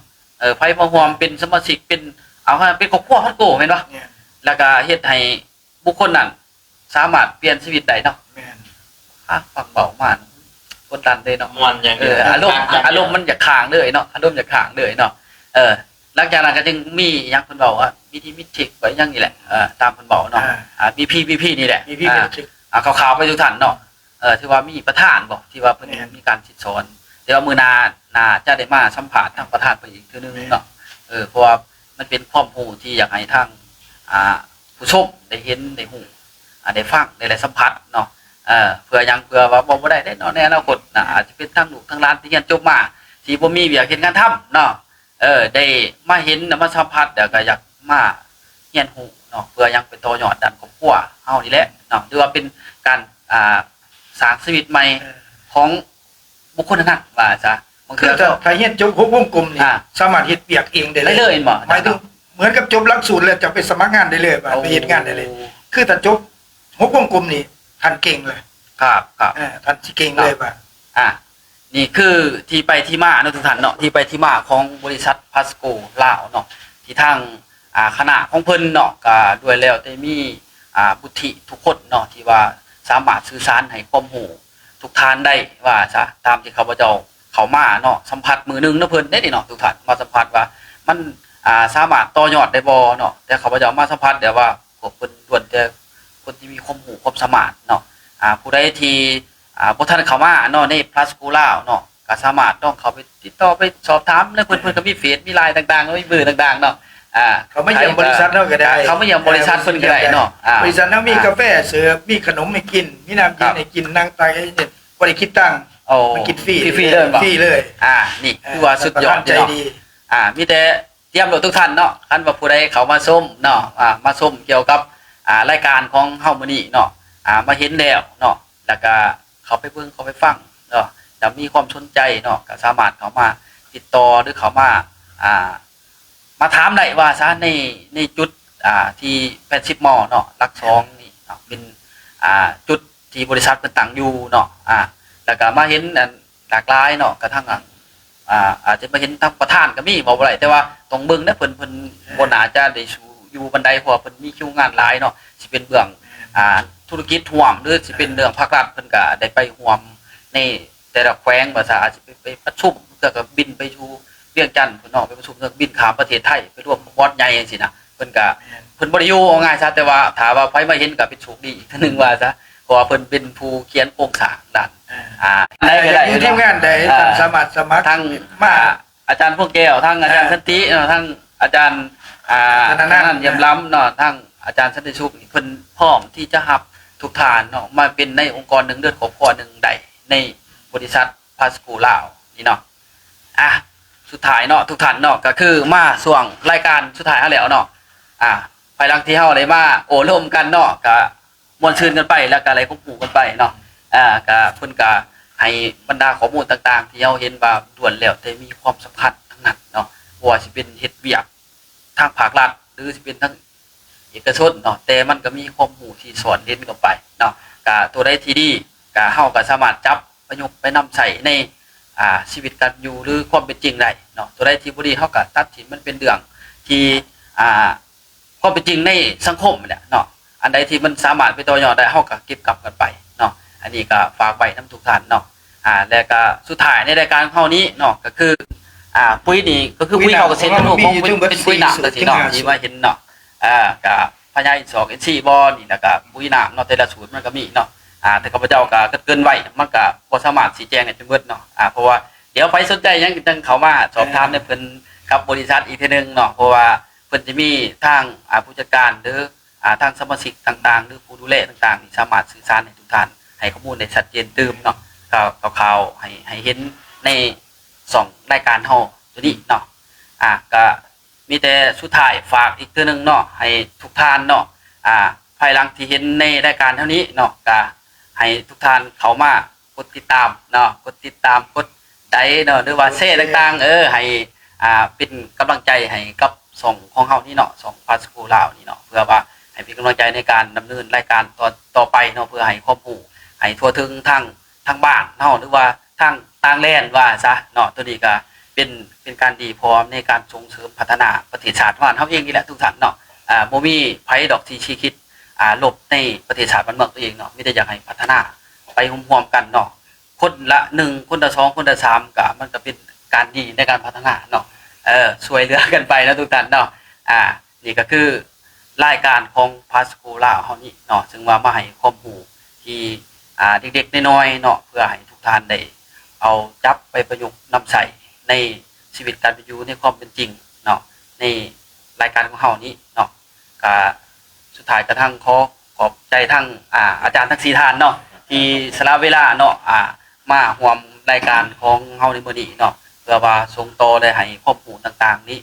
ไผมาร่วมเป็นสมาชิกเป็นเอาให้เป็นครอบครัวฮัดโกแม่นบ่แล้วก็เฮ็ดให้บุคคลนั้นสามารถเปลี่ยนชีวิตได้เนาะแม่นฟังเบามากกดดันเลยเนาะม่วนอย่างอารมณ์มันอยากค้างเลยเนาะอารมณ์อยากค้างเลยเนาะหลังจากนั้นก็จึงมีอย่างเพิ่นบอกว่าวิธีมิตรชิกไว้อย่างนี้แหละตามเพิ่นบอกเนาะBP นี่แหละข่าวๆไปทุกท่านเนาะที่ว่ามีประธานบ่ที่ว่าเพิ่นมีการสิสอนแต่ว่ามื้อหน้าจะได้มาสัมภาษณ์ทางประธานไปอีกคือนึงเนาะเพราะว่ามันเป็นความรู้ที่อยากให้ทางผู้ชมได้เห็นได้ฮู้ได้ฟังได้สัมผัสเนาะเพื่อยังเพื่อว่าบ่ได้เนาะในอนาคตอาจจะเป็นทางลูกทางหลานที่เรียนจบมาที่บ่มีเวียกเฮ็ดงานทำเนาะได้มาเห็นมาสัมผัสเดี๋ยวก็อยากมาเรียนรู้เนาะเพื่อยังเป็นต่อยอดด้านครอบครัวเฮานี่แหละเนาะหรือว่าเป็นการสร้างชีวิตใหม่ของบุคคลนั้นว่าซะบ าง คือ เทื่อก็ ถ้าเฮ็ดจบ6วงกลมนี่ อ่า สามารถเฮ็ดเปียกเองได้ ได้เลยบ่ หมายถึงเหมือนกับจบหลักสูตรแล้วจะไปสมัครงานได้เลยว่าไปเฮ็ดงานได้เลย คือถ้าจบ6วงกลมนี่ท่านเก่งเลย ครับครับ ท่านสิเก่งเลยว่า อ่ะนี่คือที่ไปที่มาเนาะทุกท่านเนาะที่ไปที่มาของบริษัทพาสโกลาวเนาะที่ทางคณะของเพิ่นเนาะก็ด้วยแล้วได้มีบุธิทุกคนเนาะที่ว่าสามารถสื่อสารให้ความรู้ทุกท่านได้ว่าซะตามที่ข้าพเจ้าเข้ามาเนาะสัมผัสมือหนึงเนาะเพิ่นได้นี่เนาะทุกท่านมาสัมผัสว่ามันสามารถต่อยอดได้บ่เนาะแต่ข้าพเจ้ามาสัมผัสแต่ว่าพวกเพิ่นล้วนแต่คนที่มีความรู้ความสามารถเนาะผู้ใดที่บ่ทันเข้ามาเนาะในพาสโกลาวเนาะก็สามารถต้องเข้าไปติดต่อไปสอบถามแล้วเพิ่นก็มีเฟซมีไลน์ต่างๆมีเบอร์ต่างๆเนาะเขาไม่เยี่ยมบริษัทเราก็ได้ เขาไม่เยี่ยมบริษัทเพิ่นก็ได้เนาะบริษัทเรามีกาแฟเสิร์ฟมีขนมให้กินมีน้ำกินให้กินนั่งตายให้เนี่ยบ่ได้คิดตังค์ โอ้ มันกินฟรี ฟรีเลยบ่ ฟรีเลย นี่คือว่าสุดยอด ใจ เนาะ ดี มีแต่เตรียมโหลดทุกท่านเนาะคันว่าผู้ใดเขามาส้มเนาะมาส้มเกี่ยวกับรายการของเฮามื้อนี้เนาะมาเห็นแล้วเนาะแล้วก็เขาไปเบิ่งเขาไปฟังเนาะจะมีความสนใจเนาะก็สามารถเข้ามาติดต่อหรือเข้ามามาถามได้ว่าซะในจุดที่80มอเนาะหลัก2นี่เนาะเป็นจุดที่บริษัทเพิ่นตั้งอยู่เนาะแล้วก็มาเห็นหลากหลายเนาะกระทั่งอาจจะมาเห็นทางประธานก็มีบ่ได้แต่ว่าต้องเบิ่งนะเพิ่นบ่น่าจะได้อยู่บันไดเพราะว่าเพิ่นมีคิวงานหลายเนาะสิเป็นเบื้องธุรกิจร่วมหรือสิเป็นเรื่องภาครัฐเพิ่นก็ได้ไปร่วมในแต่ละแขวงว่าซะอาจจะไปประชุมแล้วก็บินไปอยู่เวียงจันทน์เพิ่นเนาะไปประชุมเรื่องบินข้ามประเทศไทยไปร่วมบอร์ดใหญ่จังซี่นะเพิ่นก็เพิ่นบ่ได้อยู่เอาง่ายซะแต่ว่าถ้าว่าไผมาเห็นก็เป็นโชคดีอีกทีนึงว่าซะเพราะว่าเพิ่นเป็นผู้เขียนโครงสร้างด้านได้ก็ได้ อยู่ทีมงานใดท่านสามารถสมัคร ทั้งอาจารย์พวกแก้วทั้งอาจารย์สันติเนาะทั้งอาจารย์นั่นเยี่ยมล้ำเนาะทั้งอาจารย์สันติสุขเพิ่นพร้อมที่จะรับทุกทานเนาะมาเป็นในองค์กรหนึ่งเดือนครอบครัวหนึ่งใดในบริษัทพาสโกลาวนี่เนาะสุดท้ายเนาะทุกท่านเนาะก็คือมาช่วงรายการสุดท้ายแล้วเนาะภายหลังที่เฮาได้มาโอ้ร่วมกันเนาะก็ม่วนชื่นกันไปแล้วก็อะไรของปู่กันไปเนาะก็เพิ่นก็ให้บรรดาข้อมูลต่างๆที่เราเห็นว่าด่วนแล้วแต่มีความสำคัญทั้งนั้นเนาะว่าสิเป็นเฮ็ดเวียกทางภาครัฐหรือสิเป็นทางเอกชนเนาะแต่มันก็มีความรู้ที่สอนเด่นเข้าไปเนาะก็ตัวใดที่ดีก็เฮาก็สามารถจับประยุกต์ไปนำใช้ในชีวิตการอยู่หรือความเป็นจริงได้เนาะตัวใดที่บ่ดีเฮาก็ตัดทิ้งมันเป็นเรื่องที่ความเป็นจริงในสังคมเนี่ยเนาะอันใดที่มันสามารถไปต่อยอดได้เฮาก็เก็บกลับกันไปเนาะอันนี้ก็ฝากไว้นำทุกท่านเนาะแล้วก็สุดท้ายในรายการของเฮานี้เนาะก็คือปุ๋ยนี่ก็คือปุ๋ยเฮาเกษตรกรของเป็นปุ๋ยน้ำจังซี่เนาะที่ว่าเห็นเนาะก็พญาอินทร์2 NC บ่นี่แล้วก็ปุ๋ยน้ำเนาะแต่ละสูตรมันก็มีเนาะแต่ข้าพเจ้าก็เกินไว้มันก็บ่สามารถชี้แจงให้ทั้งหมดเนาะเพราะว่าเดี๋ยวใครสนใจยังจังเข้ามาสอบถามในเพิ่นกับบริษัทอีกทีนึงเนาะเพราะว่าเพิ่นจะมีทางผู้จัดการหรือทางสมาชิกต่างๆหรือผู้ดูแลต่างๆที่สามารถสื่อสารให้ทุกท่านให้ข้อมูลได้ชัดเจนตื่มเนาะข่าวให้เห็นใน2รายการเฮาตัวนี้เนาะก็มีแต่สุดท้ายฝากอีกตัวนึงเนาะให้ทุกท่านเนาะภายหลังที่เห็นในรายการเท่านี้เนาะก็ให้ทุกท่านเข้ามากดติดตามเนาะกดติดตามกดไลค์เนาะหรือว่าแชร์ต่างๆให้เป็นกำลังใจให้กับ2ของเฮานี่เนาะ2พาสโกลาวนี่เนาะเพื่อว่าให้เป็นกำลังใจในการดำเนินรายการต่อไปเนาะเพื่อให้ความรู้ให้ทั่วถึงทางบ้านเนาะหรือว่าทางต่างแดนว่าซะเนาะตัวนี้ก็เป็นการดีพร้อมในการส่งเสริมพัฒนาประเทศชาติของเฮาเองนี่แหละทุกท่านเนาะบ่มีไผดอกที่ชี้คิดลบในประเทศชาติบ้านเมืองตัวเองเนาะมีแต่อยากให้พัฒนาไปร่วมๆกันเนาะคนละ1คนละ2คนละ3ก็มันก็เป็นการดีในการพัฒนาเนาะช่วยเหลือกันไปนะทุกท่านเนาะนี่ก็คือรายการของพาสโกลาวเฮานี่เนาะซึ่งว่ามาให้ความรู้ที่เด็กๆน้อยๆเนาะเพื่อให้ทุกท่านได้เอาจับไปประยุกต์นำใช้ในชีวิตการเป็นอยู่ในความเป็นจริงเนาะในรายการของเฮานี้เนาะก็สุดท้ายกระทั่งขอบใจทั้งอาจารย์ทั้ง4ท่านเนาะที่สละเวลาเนาะมาร่วมรายการของเฮาในมื้อนี้เนาะเพื่อว่าส่งต่อได้ให้ความรู้ต่างๆนี้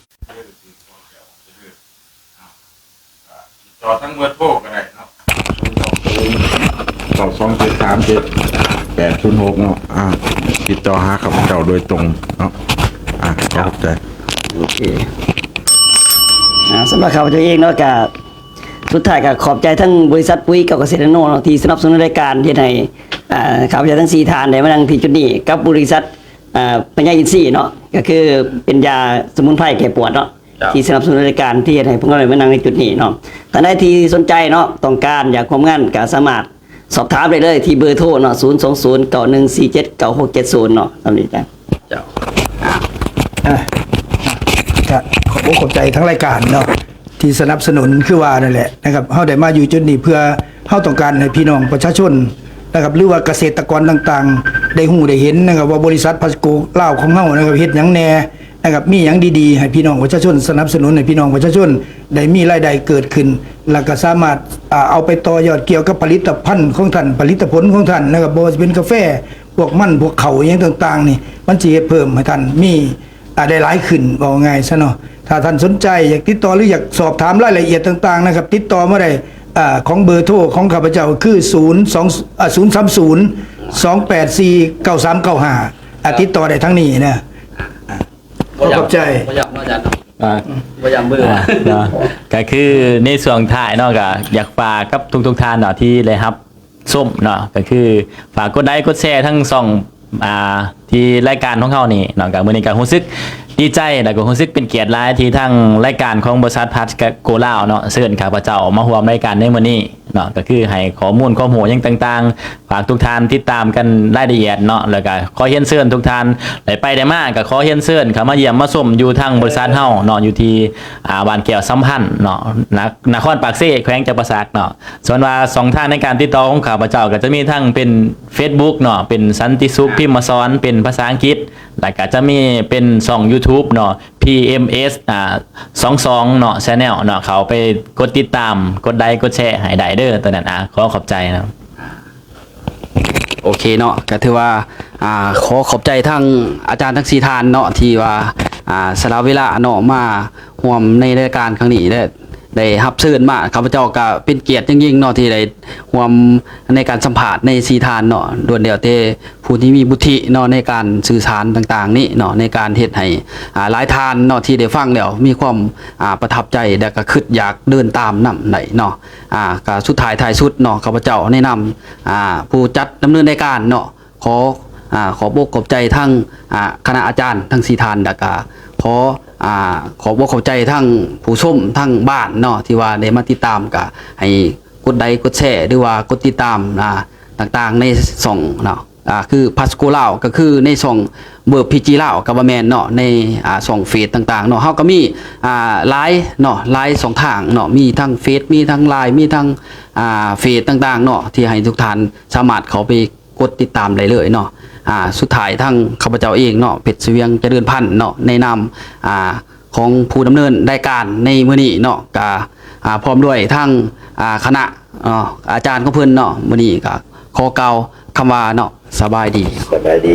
ต่อทั้งเบอร์โทรก็ได้เนาะ22737 0806เนาะติดต่อหาข้าพเจ้าโดยตรงเนาะขอบใจ โอเคสำหรับข้าพเจ้าเองเนาะก็สุดท้ายก็ขอบใจทั้งบริษัทปุ๋ยกับเกษตรโนเนาะที่สนับสนุนรายการที่ให้ข้าพเจ้าทั้ง4ท่านได้มานั่งที่จุดนี้กับบริษัทปัญญาอินทรีย์เนาะก็คือเป็นยาสมุนไพรแก้ปวดเนาะที่สนับสนุนรายการที่ให้พวกเราได้มานั่งในจุดนี้เนาะท่านใดที่สนใจเนาะต้องการอยากความงานก็สามารถสอบถามได้เลยที่เบอร์โทรเนาะ02091479670เนาะตามนี้จ้ะ เจ้า ก็ขอบใจทั้งรายการเนาะที่สนับสนุนคือว่านั่นแหละนะครับเฮาได้มาอยู่จุดนี้เพื่อเฮาต้องการให้พี่น้องประชาชนนะครับหรือว่าเกษตรกรต่างๆได้ฮู้ได้เห็นนะครับว่าบริษัทพาสโกลาวของเฮานะครับเฮ็ดหยังแน่นะครับมีหยังดีๆให้พี่น้องประชาชนสนับสนุนให้พี่น้องประชาชนได้มีรายได้เกิดขึ้นแล้วก็สามารถเอาไปต่อยอดเกี่ยวกับผลิตภัณฑ์ของท่านผลิตผลของท่านนะครับบ่ว่าจะเป็นกาแฟพวกมันพวกข้าวอหยังต่างๆนี่มันสิเฮ็ดเพิ่มให้ท่านมีได้หลายขึ้นว่าง่ายซะเนาะถ้าท่านสนใจอยากติดต่อหรืออยากสอบถามรายละเอียดต่างๆนะครับติดต่อมาได้ของเบอร์โทรของข้าพเจ้าคือ03028499395ติดต่อได้ทั้งนี้นะขอบใจ บ่อยากอาจารย์ อ่า บ่อยากเบื่อ เนาะก็คือในส่วนท้ายเนาะก็อยากฝากกับทุกท่านเนาะที่ได้รับส้มเนาะก็คือฝากกดไลค์กดแชร์ทั้งช่องที่รายการของเขานี่เนาะก็มื้อนี้ก็รู้สึกดีใจแล้วก็รู้สึกเป็นเกียรติหลายที่ทั้งรายการของบริษัทพาสโกลาวเนาะเชิญข้าพเจ้ามาร่วมรายการในมื้อนี้เนาะก็คือให้ข้อมูลข้อมูลหยังต่างๆฝากทุกท่านติดตามกันรายละเอียดเนาะแล้วก็ขอเรียนเชิญทุกท่านได้ไปได้มาก็ขอเรียนเชิญเข้ามาเยี่ยมมาชมอยู่ทางบริษัทเฮาเนาะอยู่ที่บ้านแก้วสัมพันธ์เนาะนครปากเซ่แขวงจำปาสักเนาะส่วนว่า2ทางในการติดต่อของข้าพเจ้าก็จะมีทั้งเป็น Facebook เนาะเป็นสันติสุขพิมพ์มาสอนเป็นภาษาอังกฤษแล้วก็จะมีเป็นช่อง YouTube เนาะ PMS 22เนาะ Channel เนาะเขาไปกดติดตามกดไลค์กดแชร์ให้ได้เด้อตอนนั้นขอขอบใจนะ โอเคเนาะก็ถือว่าขอขอบใจทั้งอาจารย์ทั้ง4ท่านเนาะที่ว่าสละเวลาเนาะมาร่วมในรายการครั้งนี้ได้รับเชิญมาข้าพเจ้าก็เป็นเกียรติยิ่งๆเนาะที่ได้ร่วมในการสัมภาษณ์ใน4ท่านเนาะล้วนแล้วแต่ผู้ที่มีบุธิเนาะในการสื่อสารต่างๆนี้เนาะในการเฮ็ดให้หลายท่านเนาะที่ได้ฟังแล้วมีความประทับใจและก็คิดอยากเดินตามนำได้เนาะก็สุดท้ายสุดเนาะข้าพเจ้าแนะนำผู้จัดดำเนินรายการเนาะขอบอกขอบใจทั้งคณะอาจารย์ทั้ง4ท่านแล้วก็ขอบอกขอบใจทั้งผู้ชมทั้งบ้านเนาะที่ว่าได้มาติดตามก็ให้กดไลค์กดแชร์หรือว่ากดติดตามต่างๆในช่องเนาะคือพาสโกลาวก็คือในช่องเบอร์พีจีลาวกับแมนเนาะในช่องเฟซต่างๆเนาะเฮาก็มีไลน์เนาะไลน์2ทางเนาะมีทั้งเฟซมีทั้งไลน์มีทั้งเฟซต่างๆเนาะที่ให้ทุกท่านสามารถเข้าไปกดติดตามได้เลยเนาะสุดท้ายทั้งข้าพเจ้าเองเนาะเพชรเสวียงเจริญพันธุ์เนาะในนามของผู้ดำเนินรายการในมื้อนี้เนาะก็พร้อมด้วยทั้งคณะอาจารย์ของเพิ่นเนาะมื้อนี้ก็ขอกล่าวคำว่าเนาะสบายดี สบายดี